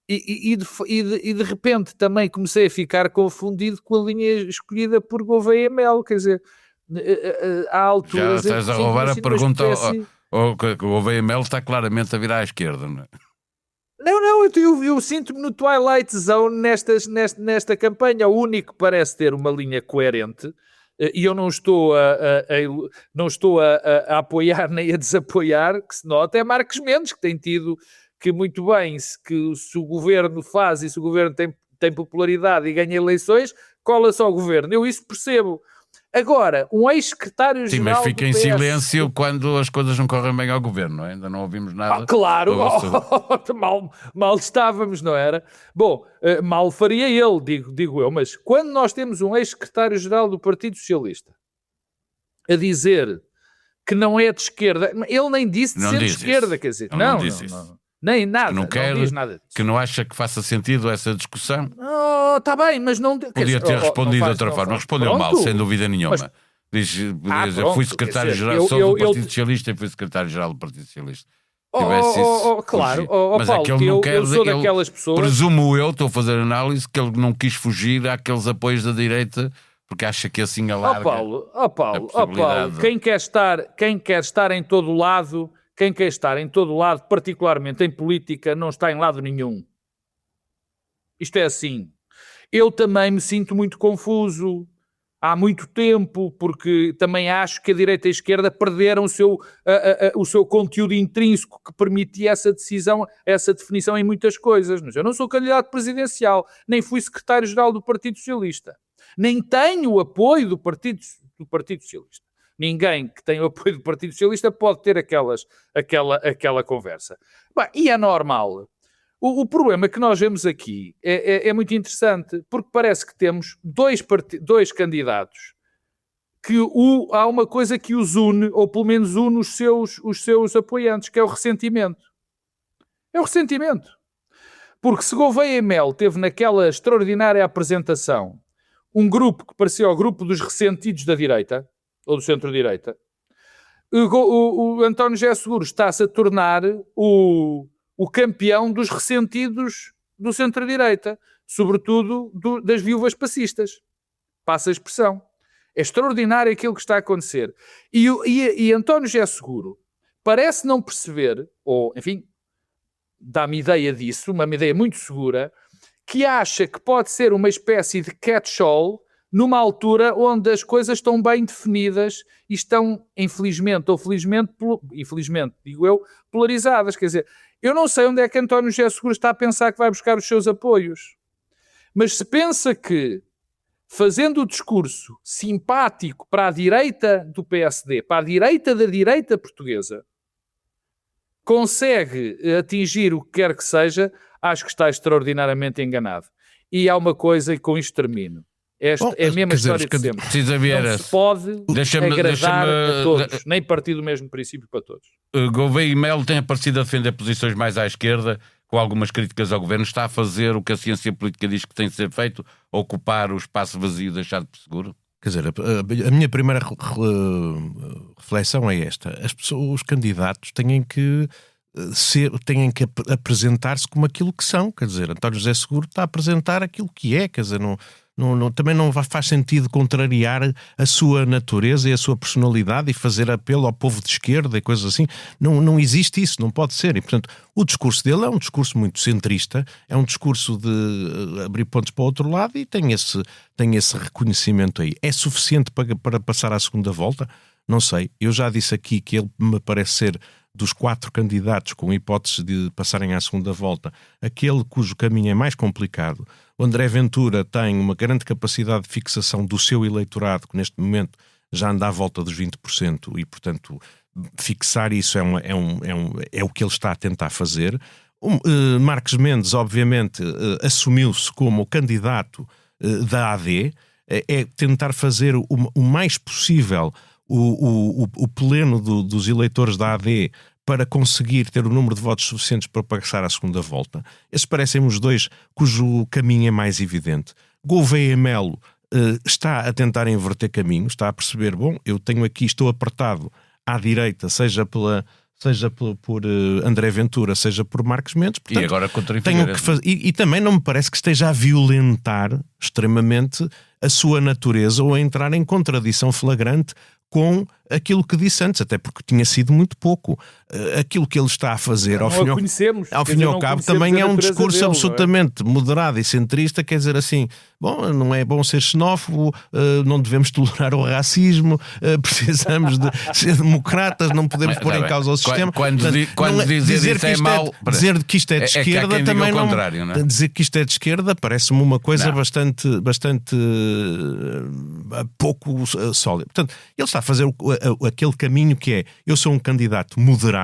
e de repente também comecei a ficar confundido com a linha escolhida por Gouveia Mel. Quer dizer, há alturas... Já estás a roubar a pergunta... O Gouveia Mel está claramente a virar à esquerda, não é? Não, eu sinto-me no Twilight Zone nesta campanha. O único que parece ter uma linha coerente, e eu não estou a apoiar nem a desapoiar, que se nota, é Marcos Mendes, que tem tido que muito bem, se o governo faz e se o governo tem popularidade e ganha eleições, cola-se ao governo. Eu isso percebo. Agora, um ex-secretário-geral... Sim, mas fica em silêncio quando as coisas não correm bem ao governo, não é? Ainda não ouvimos nada. Claro, mal estávamos, não era? Bom, mal faria ele, digo eu, mas quando nós temos um ex-secretário-geral do Partido Socialista a dizer que não é de esquerda, ele nem disse de ser de esquerda, quer dizer, não. Nem nada, não diz nada disso. Que não acha que faça sentido essa discussão? Está bem, mas não... Podia ter respondido de outra forma. Respondeu mal, sem dúvida nenhuma. Mas, diz, eu fui secretário-geral, sou do Partido Socialista e fui secretário-geral do Partido Socialista. Claro, mas Paulo, é que ele não quer, eu sou daquelas pessoas... Presumo eu, estou a fazer análise, que ele não quis fugir àqueles apoios da direita, porque acha que assim alarga Paulo, quem quer estar em todo lado... Quem quer estar em todo lado, particularmente em política, não está em lado nenhum. Isto é assim. Eu também me sinto muito confuso há muito tempo, porque também acho que a direita e a esquerda perderam o seu conteúdo intrínseco que permitia essa decisão, essa definição em muitas coisas. Mas eu não sou candidato presidencial, nem fui secretário-geral do Partido Socialista, nem tenho o apoio do Partido Socialista. Ninguém que tem o apoio do Partido Socialista pode ter aquela conversa. Bem, e é normal. O problema que nós vemos aqui é muito interessante, porque parece que temos dois candidatos que há uma coisa que os une, ou pelo menos une os seus apoiantes, que é o ressentimento. É o ressentimento. Porque se Gouveia e Mel teve naquela extraordinária apresentação um grupo que parecia o grupo dos ressentidos da direita, ou do centro-direita, o António José Seguro está-se a tornar o campeão dos ressentidos do centro-direita, sobretudo das viúvas passistas. Passa a expressão. É extraordinário aquilo que está a acontecer. E António José Seguro parece não perceber, ou, enfim, dá-me ideia disso, uma ideia muito segura, que acha que pode ser uma espécie de catch-all numa altura onde as coisas estão bem definidas e estão, infelizmente ou felizmente, infelizmente, digo eu, polarizadas. Quer dizer, eu não sei onde é que António José Seguro está a pensar que vai buscar os seus apoios. Mas se pensa que, fazendo o discurso simpático para a direita do PSD, para a direita da direita portuguesa, consegue atingir o que quer que seja, acho que está extraordinariamente enganado. E há uma coisa, e com isto termino. É a mesma história de sempre. Não se pode agradar a todos, nem partir do mesmo princípio para todos. Gouveia e Mel têm aparecido a defender posições mais à esquerda, com algumas críticas ao governo. Está a fazer o que a ciência política diz que tem de ser feito, ocupar o espaço vazio deixado por seguro? Quer dizer, a minha primeira reflexão é esta. Os candidatos têm que apresentar-se como aquilo que são. Quer dizer, António José Seguro está a apresentar aquilo que é. Quer dizer, também não faz sentido contrariar a sua natureza e a sua personalidade e fazer apelo ao povo de esquerda e coisas assim. Não existe isso, não pode ser. E, portanto, o discurso dele é um discurso muito centrista, é um discurso de abrir pontos para o outro lado e tem esse reconhecimento aí. É suficiente para passar à segunda volta? Não sei. Eu já disse aqui que ele me parece ser, dos 4 candidatos com hipótese de passarem à segunda volta, aquele cujo caminho é mais complicado. O André Ventura tem uma grande capacidade de fixação do seu eleitorado, que neste momento já anda à volta dos 20%, e, portanto, fixar isso é o que ele está a tentar fazer. Marques Mendes, obviamente, assumiu-se como candidato da AD, é tentar fazer o mais possível o pleno dos eleitores da AD para conseguir ter o número de votos suficientes para passar à segunda volta. Esses parecem-me os dois cujo caminho é mais evidente. Gouveia e Melo está a tentar inverter caminho, está a perceber, bom, eu tenho aqui, estou apertado à direita, seja por André Ventura, seja por Marques Mendes. Portanto, e agora contra tenho que fazer, e também não me parece que esteja a violentar extremamente a sua natureza ou a entrar em contradição flagrante com aquilo que disse antes, até porque tinha sido muito pouco. Aquilo que ele está a fazer, ao fim e ao cabo, também é um discurso dele, absolutamente moderado e centrista, quer dizer assim, bom, não é bom ser xenófobo, não devemos tolerar o racismo, precisamos de ser democratas, não podemos pôr em causa o sistema. Quando dizer que isto é mau... Dizer que isto é de esquerda também não... Não é? Dizer que isto é de esquerda parece-me uma coisa bastante pouco sólida. Portanto, ele está a fazer aquele caminho que é, eu sou um candidato moderado,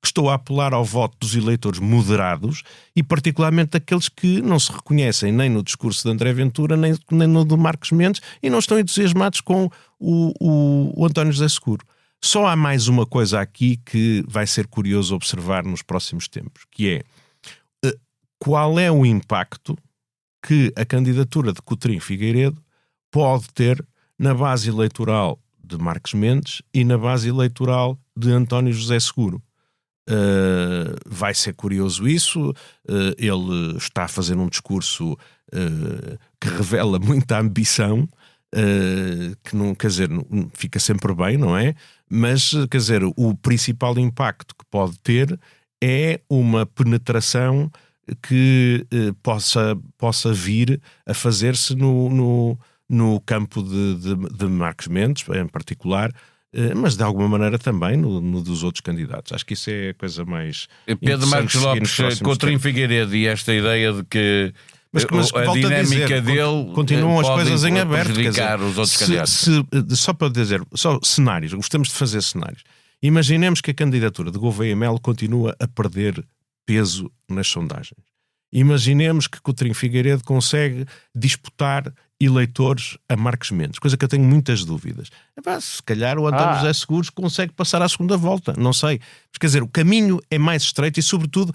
que estou a apelar ao voto dos eleitores moderados e particularmente daqueles que não se reconhecem nem no discurso de André Ventura nem no do Marques Mendes e não estão entusiasmados com o António José Seguro. Só há mais uma coisa aqui que vai ser curioso observar nos próximos tempos, que é qual é o impacto que a candidatura de Coutrinho Figueiredo pode ter na base eleitoral de Marques Mendes e na base eleitoral de António José Seguro. Vai ser curioso isso. Ele está a fazer um discurso que revela muita ambição, que não, quer dizer, não, fica sempre bem, não é? Mas, quer dizer, o principal impacto que pode ter é uma penetração que possa vir a fazer-se no campo de Marcos Mendes, em particular, mas de alguma maneira também no dos outros candidatos. Acho que isso é a coisa mais... Pedro Marcos Lopes, Coutinho Figueiredo, e esta ideia de que mas a dinâmica dele continuam as coisas em aberto. Prejudicar os outros candidatos. Só para dizer, só cenários, gostamos de fazer cenários. Imaginemos que a candidatura de Gouveia Melo continua a perder peso nas sondagens. Imaginemos que Coutinho Figueiredo consegue disputar eleitores a Marcos Mendes, coisa que eu tenho muitas dúvidas. Se calhar o António José Seguros consegue passar à segunda volta, não sei. Mas quer dizer, o caminho é mais estreito e, sobretudo,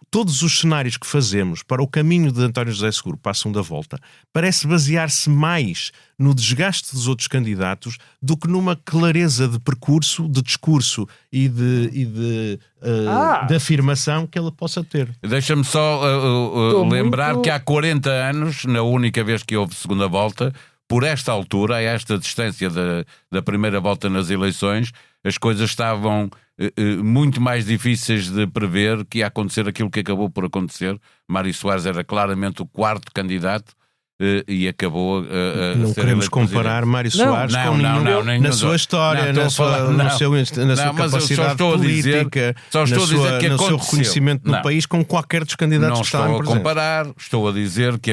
todos os cenários que fazemos para o caminho de António José Seguro para a segunda volta parece basear-se mais no desgaste dos outros candidatos do que numa clareza de percurso, de discurso e de afirmação que ela possa ter. Deixa-me só lembrar que há 40 anos, na única vez que houve segunda volta, por esta altura, a esta distância da primeira volta nas eleições, as coisas estavam muito mais difíceis de prever que ia acontecer aquilo que acabou por acontecer. Mário Soares era claramente o quarto candidato e acabou a não ser queremos comparar Mário Soares com nenhum na sua história, na sua capacidade política, no seu reconhecimento no país, com qualquer dos candidatos que estavam presentes. Não estou a comparar, estou a dizer que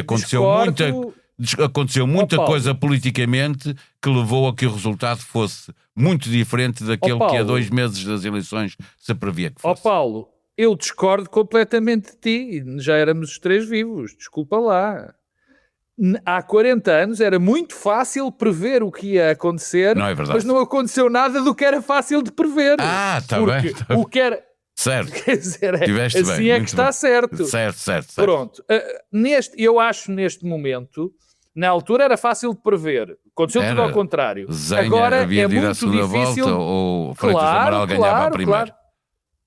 aconteceu muita coisa politicamente que levou a que o resultado fosse muito diferente daquele que há 2 meses das eleições se previa que fosse. Paulo, eu discordo completamente de ti. Já éramos os 3 vivos, desculpa lá. Há 40 anos era muito fácil prever o que ia acontecer, não é verdade, mas não aconteceu nada do que era fácil de prever. Está bem. O que era... Certo. Quer dizer, tiveste assim bem, é que está bem. certo. Certo. Pronto. Eu acho neste momento, na altura era fácil de prever. Aconteceu tudo ao contrário. Agora é muito difícil. Volta, ou Freitas Amaral ganhava a primeira. Claro.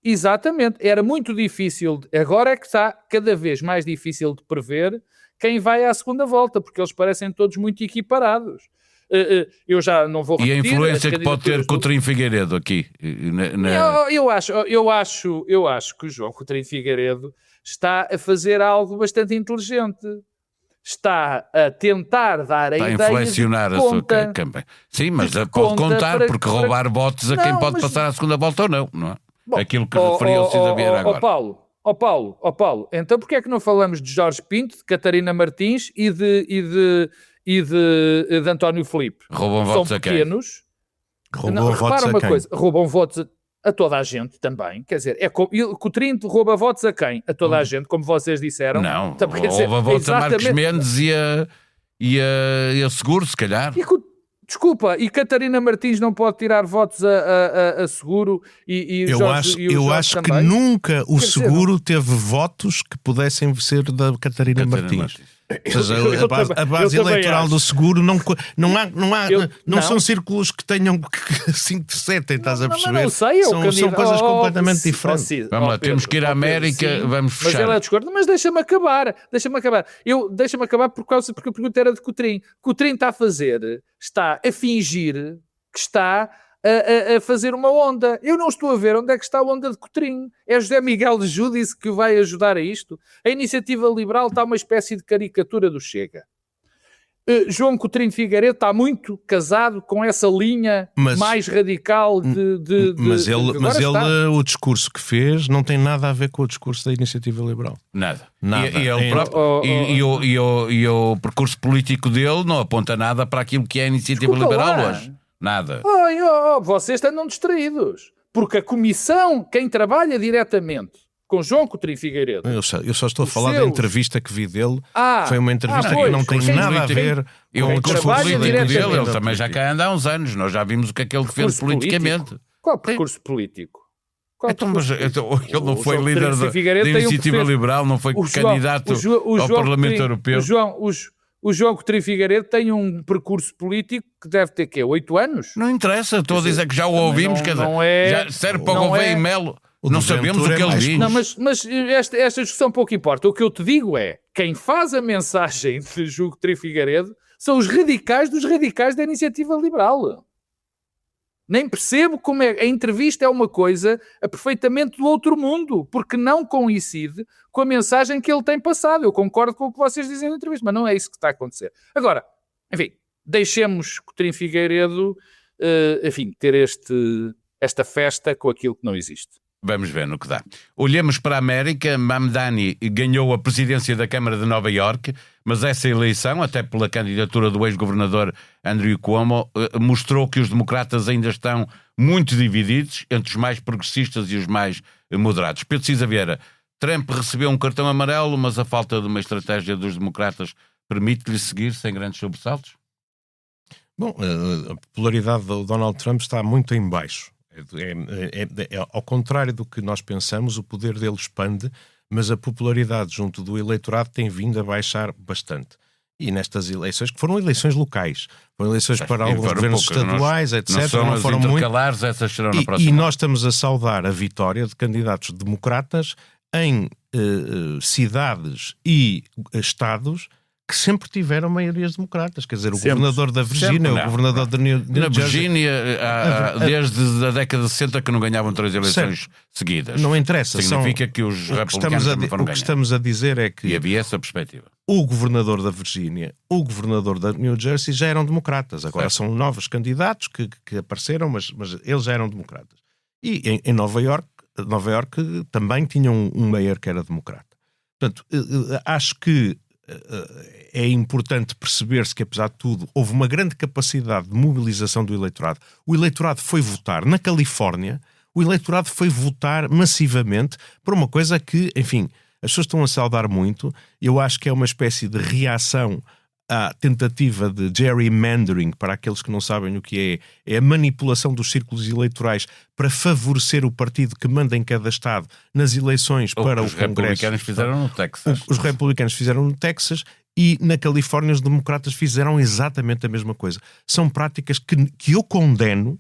Exatamente. Era muito difícil. Agora é que está cada vez mais difícil de prever quem vai à segunda volta, porque eles parecem todos muito equiparados. Eu já não vou repetir. E a influência que pode ter Coutinho Figueiredo aqui? Eu acho que o João Coutinho Figueiredo está a fazer algo bastante inteligente. Está a tentar dar a ideia de que inflacionar a sua campanha. Sim, mas pode contar, porque roubar votos a quem pode passar à segunda volta ou não é? Bom, aquilo que referiu o Cida Vieira agora. Paulo, então porquê é que não falamos de Jorge Pinto, de Catarina Martins e de António Filipe? Roubam votos a quem? São pequenos. Repara uma coisa, roubam votos a toda a gente também. Quer dizer, Coutinho rouba votos a quem? A toda a gente, como vocês disseram. Não, rouba votos a Marcos Mendes e a Seguro, se calhar. Desculpa, e Catarina Martins não pode tirar votos a Seguro eu acho que nunca o Seguro teve votos que pudessem ser da Catarina Martins. Ou seja, a base eleitoral do Seguro não são círculos que tenham 5 de 7, estás a perceber? Não sei, são coisas completamente diferentes. Vamos lá, temos que ir à América, vamos fechar. Mas ela é discorda, mas deixa-me acabar. Deixa-me acabar porque a pergunta era de Coutinho. Coutinho está a fingir que está a fazer uma onda. Eu não estou a ver onde é que está a onda de Coutinho. É José Miguel de Júdice que vai ajudar a isto. A Iniciativa Liberal está uma espécie de caricatura do Chega. João Coutinho Figueiredo está muito casado com essa linha mais radical mas ele o discurso que fez não tem nada a ver com o discurso da Iniciativa Liberal. Nada. E o percurso político dele não aponta nada para aquilo que é a Iniciativa Liberal hoje. Nada. Vocês estão distraídos. Porque a comissão, quem trabalha diretamente com João Coutinho Figueiredo... Eu só estou a falar da entrevista que vi dele. Foi uma entrevista que não tem nada a ver com o discurso político dele. Ele também já cá anda há uns anos. Nós já vimos o que é que ele defende politicamente. Qual percurso político? Ele não foi líder da Iniciativa Liberal, não foi candidato ao Parlamento Europeu. O João Coutinho Figueiredo tem um percurso político que deve ter 8 anos? Não interessa, estou a dizer que já o ouvimos, já serve para o Gouveia Melo. Não sabemos o que ele diz. Não, mas esta discussão pouco importa. O que eu te digo é, quem faz a mensagem de João Coutinho Figueiredo são os radicais dos radicais da Iniciativa Liberal. Nem percebo como é. A entrevista é uma coisa perfeitamente do outro mundo, porque não coincide com a mensagem que ele tem passado. Eu concordo com o que vocês dizem na entrevista, mas não é isso que está a acontecer. Agora, enfim, deixemos Coutinho Figueiredo, ter esta festa com aquilo que não existe. Vamos ver no que dá. Olhemos para a América. Mamdani ganhou a presidência da Câmara de Nova Iorque, mas essa eleição, até pela candidatura do ex-governador Andrew Cuomo, mostrou que os democratas ainda estão muito divididos entre os mais progressistas e os mais moderados. Pedro Cisa Vieira, Trump recebeu um cartão amarelo, mas a falta de uma estratégia dos democratas permite-lhe seguir sem grandes sobressaltos? Bom, a popularidade do Donald Trump está muito em baixo. Ao contrário do que nós pensamos, o poder dele expande, mas a popularidade junto do eleitorado tem vindo a baixar bastante. E nestas eleições, que foram eleições locais, foram eleições para alguns governos estaduais, etc. Não foram intercalares, essas serão na próxima. E nós estamos a saudar a vitória de candidatos democratas em cidades e estados que sempre tiveram maiorias democratas. Quer dizer, o governador da Virgínia, o governador de New Jersey... Na Virgínia, desde a década de 60 que não ganhavam 3 eleições seguidas. Não interessa. Significa que os republicanos também foram ganhar. O que estamos a dizer é que... E havia essa perspectiva. O governador da Virgínia, o governador da New Jersey já eram democratas. Agora são novos candidatos que apareceram, mas eles já eram democratas. E em Nova Iorque também tinham um mayor que era democrata. Portanto, acho que é importante perceber-se que, apesar de tudo, houve uma grande capacidade de mobilização do eleitorado. O eleitorado foi votar na Califórnia, o eleitorado foi votar massivamente por uma coisa que, enfim, as pessoas estão a saudar muito. Eu acho que é uma espécie de reação à tentativa de gerrymandering, para aqueles que não sabem o que é a manipulação dos círculos eleitorais para favorecer o partido que manda em cada estado nas eleições para o Congresso. Os republicanos fizeram no Texas. Os republicanos fizeram no Texas e na Califórnia os democratas fizeram exatamente a mesma coisa. São práticas que eu condeno,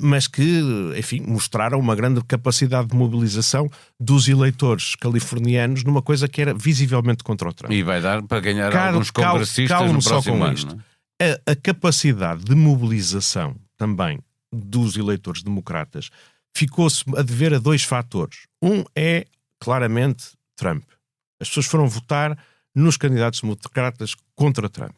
mas que, enfim, mostraram uma grande capacidade de mobilização dos eleitores californianos numa coisa que era visivelmente contra o Trump. E vai dar para ganhar alguns congressistas no próximo ano. Não é? A capacidade de mobilização também dos eleitores democratas ficou-se a dever a 2 fatores. Um é, claramente, Trump. As pessoas foram votar nos candidatos democratas contra Trump.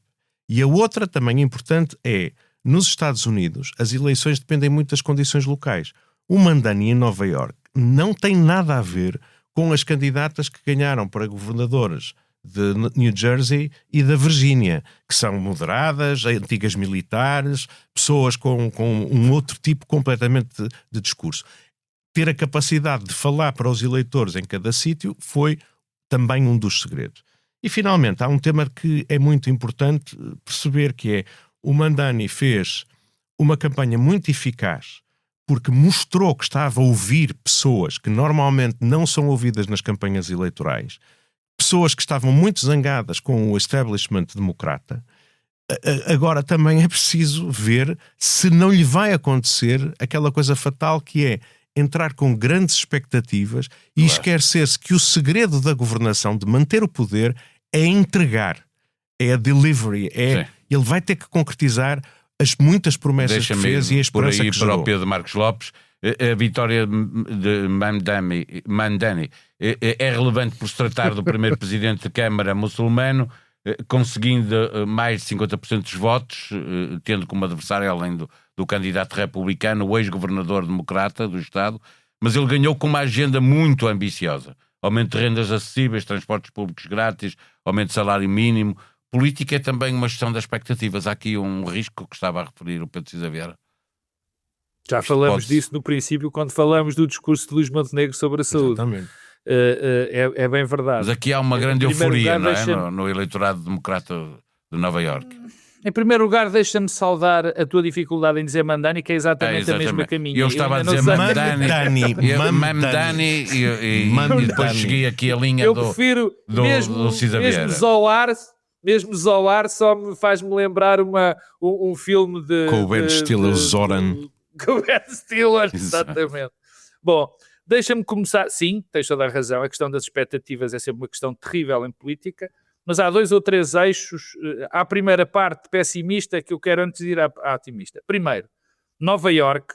E a outra, também importante, é... Nos Estados Unidos, as eleições dependem muito das condições locais. O Mamdani em Nova Iorque não tem nada a ver com as candidatas que ganharam para governadoras de New Jersey e da Virgínia, que são moderadas, antigas militares, pessoas com um outro tipo completamente de discurso. Ter a capacidade de falar para os eleitores em cada sítio foi também um dos segredos. E, finalmente, há um tema que é muito importante perceber, que é: o Mamdani fez uma campanha muito eficaz porque mostrou que estava a ouvir pessoas que normalmente não são ouvidas nas campanhas eleitorais, pessoas que estavam muito zangadas com o establishment democrata. Agora também é preciso ver se não lhe vai acontecer aquela coisa fatal que é entrar com grandes expectativas e esquecer-se que o segredo da governação, de manter o poder, é entregar, é a delivery, ele vai ter que concretizar as muitas promessas que fez e a esperança que gerou. Para o Pedro Marcos Lopes, a vitória de Mamdani é relevante por se tratar do primeiro presidente de Câmara muçulmano, conseguindo mais de 50% dos votos, tendo como adversário, além do candidato republicano, o ex-governador democrata do Estado, mas ele ganhou com uma agenda muito ambiciosa. Aumento de rendas acessíveis, transportes públicos grátis, aumento de salário mínimo. Política é também uma gestão das expectativas. Há aqui um risco que estava a referir o Pedro Cisa Vieira. Já falamos disso no princípio, quando falamos do discurso de Luís Montenegro sobre a saúde. Exatamente. É bem verdade. Mas aqui há uma grande euforia, não é? No eleitorado democrata de Nova Iorque. Em primeiro lugar, deixa-me saudar a tua dificuldade em dizer Mamdani, que é exatamente a mesma caminho. Eu estava a dizer Mamdani e depois cheguei aqui a linha do Cisa Vieira. Mesmo Zoar só me faz-me lembrar um filme de... Com o Ben Stiller, Zoran. Com o Ben Stiller, exatamente. Bom, deixa-me começar. Sim, tens toda a razão. A questão das expectativas é sempre uma questão terrível em política, mas há 2 ou 3 eixos. Há a primeira parte pessimista que eu quero antes de ir à otimista. Primeiro, Nova York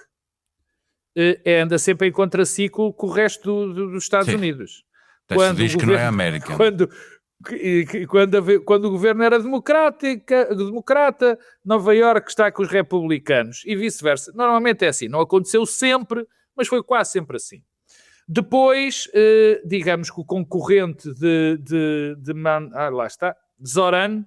anda sempre em contraciclo com o resto dos Estados Unidos. Quando diz que não é América. Quando o governo era democrata, Nova York está com os republicanos e vice-versa. Normalmente é assim. Não aconteceu sempre, mas foi quase sempre assim. Depois, digamos que o concorrente de Zoran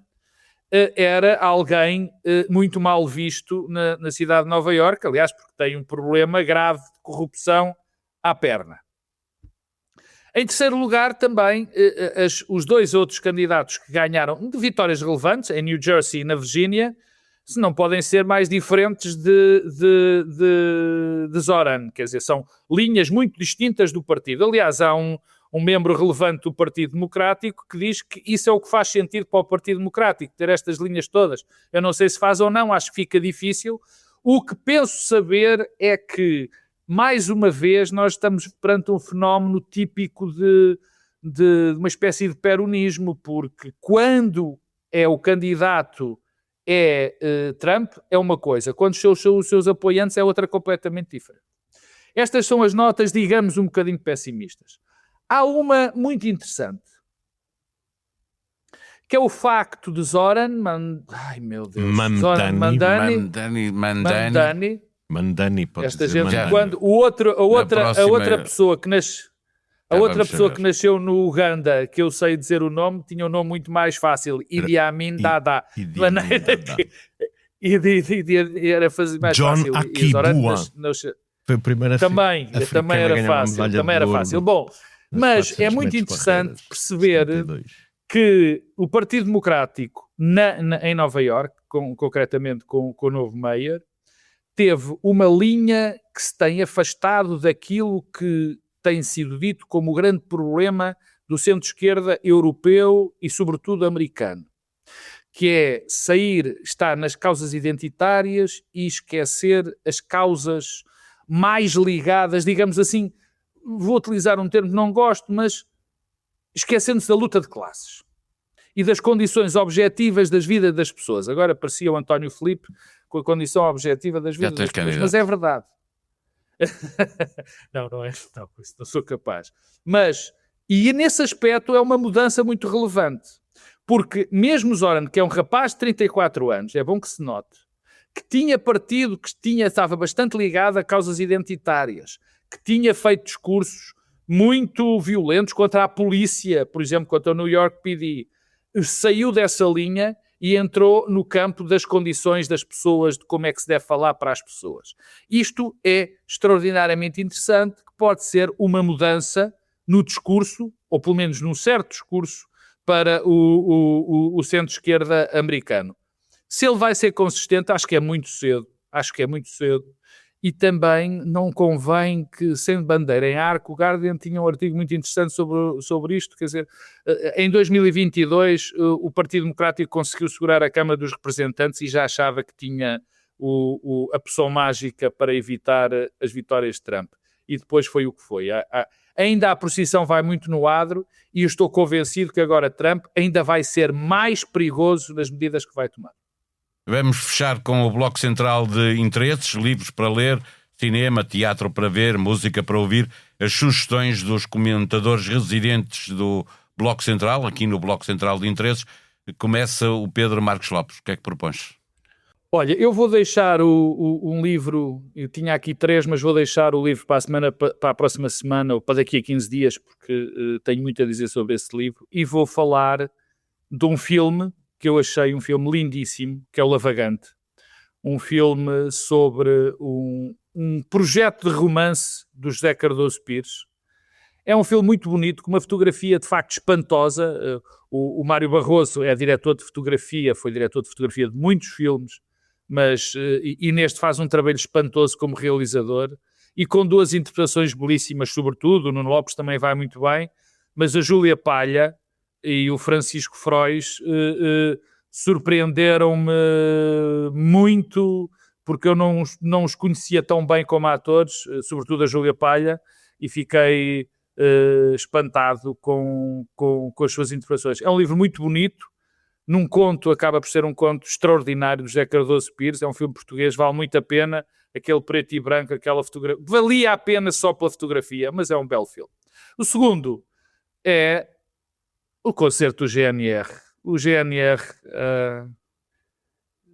era alguém muito mal visto na cidade de Nova Iorque, aliás, porque tem um problema grave de corrupção à perna. Em terceiro lugar, também, os dois outros candidatos que ganharam de vitórias relevantes, em New Jersey e na Virgínia, se não podem ser mais diferentes de Zoran. Quer dizer, são linhas muito distintas do partido. Aliás, há um membro relevante do Partido Democrático que diz que isso é o que faz sentido para o Partido Democrático, ter estas linhas todas. Eu não sei se faz ou não, acho que fica difícil. O que penso saber é que, mais uma vez, nós estamos perante um fenómeno típico de uma espécie de peronismo, porque quando é o candidato Trump, é uma coisa, quando são os seus apoiantes é outra completamente diferente. Estas são as notas, digamos, um bocadinho pessimistas. Há uma muito interessante, que é o facto de Zoran Mandani, pode esta dizer gente, Mandani. quando a outra pessoa que nasceu no Uganda, que eu sei dizer o nome, tinha um nome muito mais fácil, Idi Amin Dada. Era fazer mais John fácil. Akibua. Foi a primeira também era fácil. Bom, mas é muito interessante perceber que o Partido Democrático em Nova Iorque, concretamente com o novo Mayor, teve uma linha que se tem afastado daquilo que tem sido dito como o grande problema do centro-esquerda europeu e, sobretudo, americano, que é estar nas causas identitárias e esquecer as causas mais ligadas, digamos assim, vou utilizar um termo que não gosto, mas esquecendo-se da luta de classes e das condições objetivas das vidas das pessoas. Agora parecia o António Filipe com a condição objetiva das vidas das pessoas, mas é verdade. Não é, não, isso não sou capaz. Mas, e nesse aspecto é uma mudança muito relevante, porque mesmo Zoran, que é um rapaz de 34 anos, é bom que se note, que tinha partido, estava bastante ligado a causas identitárias, que tinha feito discursos muito violentos contra a polícia, por exemplo, contra o New York PD, saiu dessa linha e entrou no campo das condições das pessoas, de como é que se deve falar para as pessoas. Isto é extraordinariamente interessante, que pode ser uma mudança no discurso, ou pelo menos num certo discurso, para o centro-esquerda americano. Se ele vai ser consistente, acho que é muito cedo. E também não convém que, sendo bandeira em arco, o Guardian tinha um artigo muito interessante sobre isto, quer dizer, em 2022 o Partido Democrático conseguiu segurar a Câmara dos Representantes e já achava que tinha a poção mágica para evitar as vitórias de Trump. E depois foi o que foi. Ainda a procissão vai muito no adro e eu estou convencido que agora Trump ainda vai ser mais perigoso nas medidas que vai tomar. Vamos fechar com o bloco central de interesses, livros para ler, cinema, teatro para ver, música para ouvir, as sugestões dos comentadores residentes do bloco central, aqui no bloco central de interesses. Começa o Pedro Marcos Lopes. O que é que propões? Olha, eu vou deixar um livro, eu tinha aqui 3, mas vou deixar o livro para a próxima semana ou para daqui a 15 dias, porque tenho muito a dizer sobre esse livro, e vou falar de um filme que eu achei um filme lindíssimo, que é o Lavagante. Um filme sobre um projeto de romance do José Cardoso Pires. É um filme muito bonito, com uma fotografia de facto espantosa. O Mário Barroso é diretor de fotografia, foi diretor de fotografia de muitos filmes, mas e neste faz um trabalho espantoso como realizador, e com 2 interpretações belíssimas, sobretudo. O Nuno Lopes também vai muito bem, mas a Júlia Palha e o Francisco Frois surpreenderam-me muito, porque eu não os conhecia tão bem como atores, sobretudo a Júlia Palha, e fiquei espantado com as suas interpretações. É um livro muito bonito, acaba por ser um conto extraordinário do José Cardoso Pires, é um filme português, vale muito a pena, aquele preto e branco, aquela fotografia. Valia a pena só pela fotografia, mas é um belo filme. O segundo é o concerto do GNR. O GNR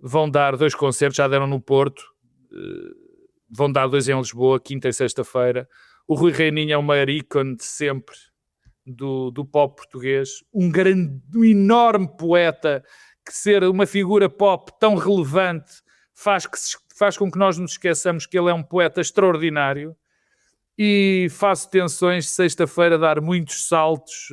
vão dar 2 concertos, já deram no Porto, vão dar 2 em Lisboa, quinta e sexta-feira. O Rui Reininho é o maior ícone de sempre do pop português, um enorme poeta, que ser uma figura pop tão relevante faz com que nós nos esqueçamos que ele é um poeta extraordinário. E faço tensões de sexta-feira dar muitos saltos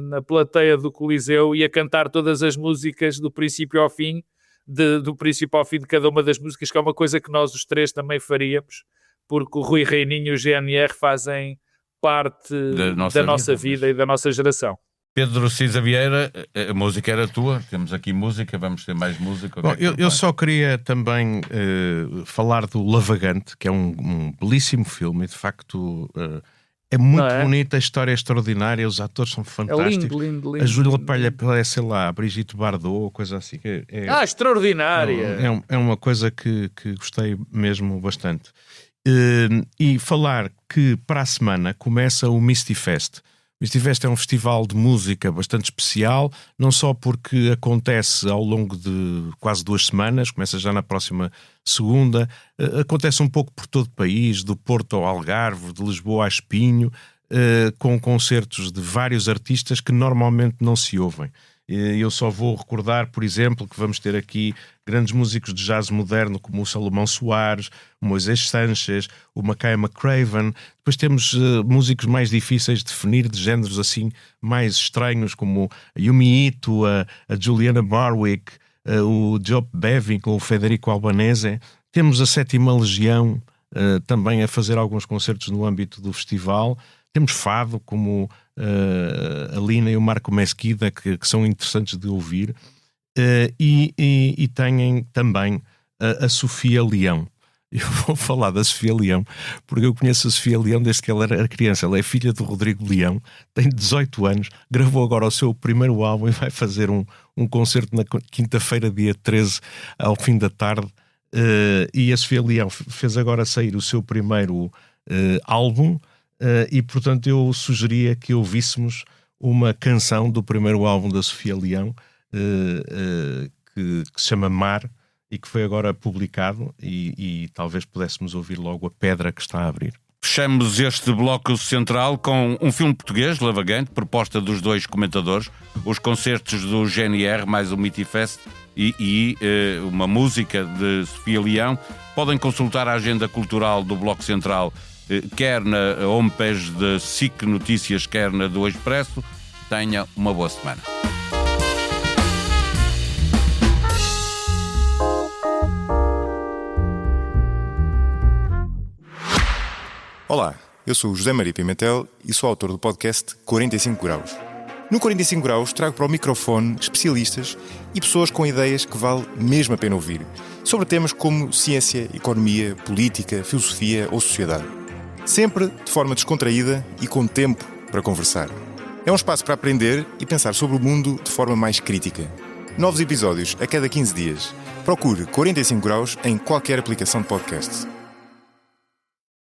na plateia do Coliseu e a cantar todas as músicas do princípio ao fim, do princípio ao fim de cada uma das músicas, que é uma coisa que nós os 3 também faríamos, porque o Rui Reininho e o GNR fazem parte da nossa vida e da nossa geração. Pedro Cisa Vieira, a música era tua, temos aqui música, vamos ter mais música. Bom, eu só queria também falar do Lavagante, que é um belíssimo filme e de facto é muito bonito, a história é extraordinária, os atores são fantásticos. É lindo. A Júlia Palha parece, sei lá, a Brigitte Bardot, coisa assim. Extraordinária! É uma coisa que gostei mesmo bastante. E falar que para a semana começa o Misty Fest. O Misty Fest é um festival de música bastante especial, não só porque acontece ao longo de quase 2 semanas, começa já na próxima segunda, acontece um pouco por todo o país, do Porto ao Algarve, de Lisboa a Espinho, com concertos de vários artistas que normalmente não se ouvem. Eu só vou recordar, por exemplo, que vamos ter aqui grandes músicos de jazz moderno como o Salomão Soares, o Moisés Sanches, o Mackay McCraven. Depois temos músicos mais difíceis de definir, de géneros assim mais estranhos, como a Yumi Ito, a Juliana Barwick, o Job Bevin com o Federico Albanese. Temos a 7ª Legião também a fazer alguns concertos no âmbito do festival. Temos fado como a Lina e o Marco Mesquida, que são interessantes de ouvir, e têm também a Sofia Leão. Eu vou falar da Sofia Leão porque eu conheço a Sofia Leão desde que ela era criança. Ela é filha do Rodrigo Leão, tem 18 anos, gravou agora o seu primeiro álbum e vai fazer um concerto na quinta-feira, dia 13, ao fim da tarde. E a Sofia Leão fez agora sair o seu primeiro álbum. E portanto eu sugeria que ouvíssemos uma canção do primeiro álbum da Sofia Leão, que se chama Mar, e que foi agora publicado, e talvez pudéssemos ouvir logo a pedra que está a abrir. Fechamos este bloco central com um filme português, Lavagante, proposta dos 2 comentadores, os concertos do GNR mais o Misty Fest e uma música de Sofia Leão. Podem consultar a agenda cultural do Bloco Central, quer na homepage da SIC Notícias, quer na do Expresso. Tenha uma boa semana. Olá, eu sou o José Maria Pimentel e sou autor do podcast 45 Graus. No 45 Graus trago para o microfone especialistas e pessoas com ideias que vale mesmo a pena ouvir, sobre temas como ciência, economia, política, filosofia ou sociedade. Sempre de forma descontraída e com tempo para conversar. É um espaço para aprender e pensar sobre o mundo de forma mais crítica. Novos episódios a cada 15 dias. Procure 45 Graus em qualquer aplicação de podcast.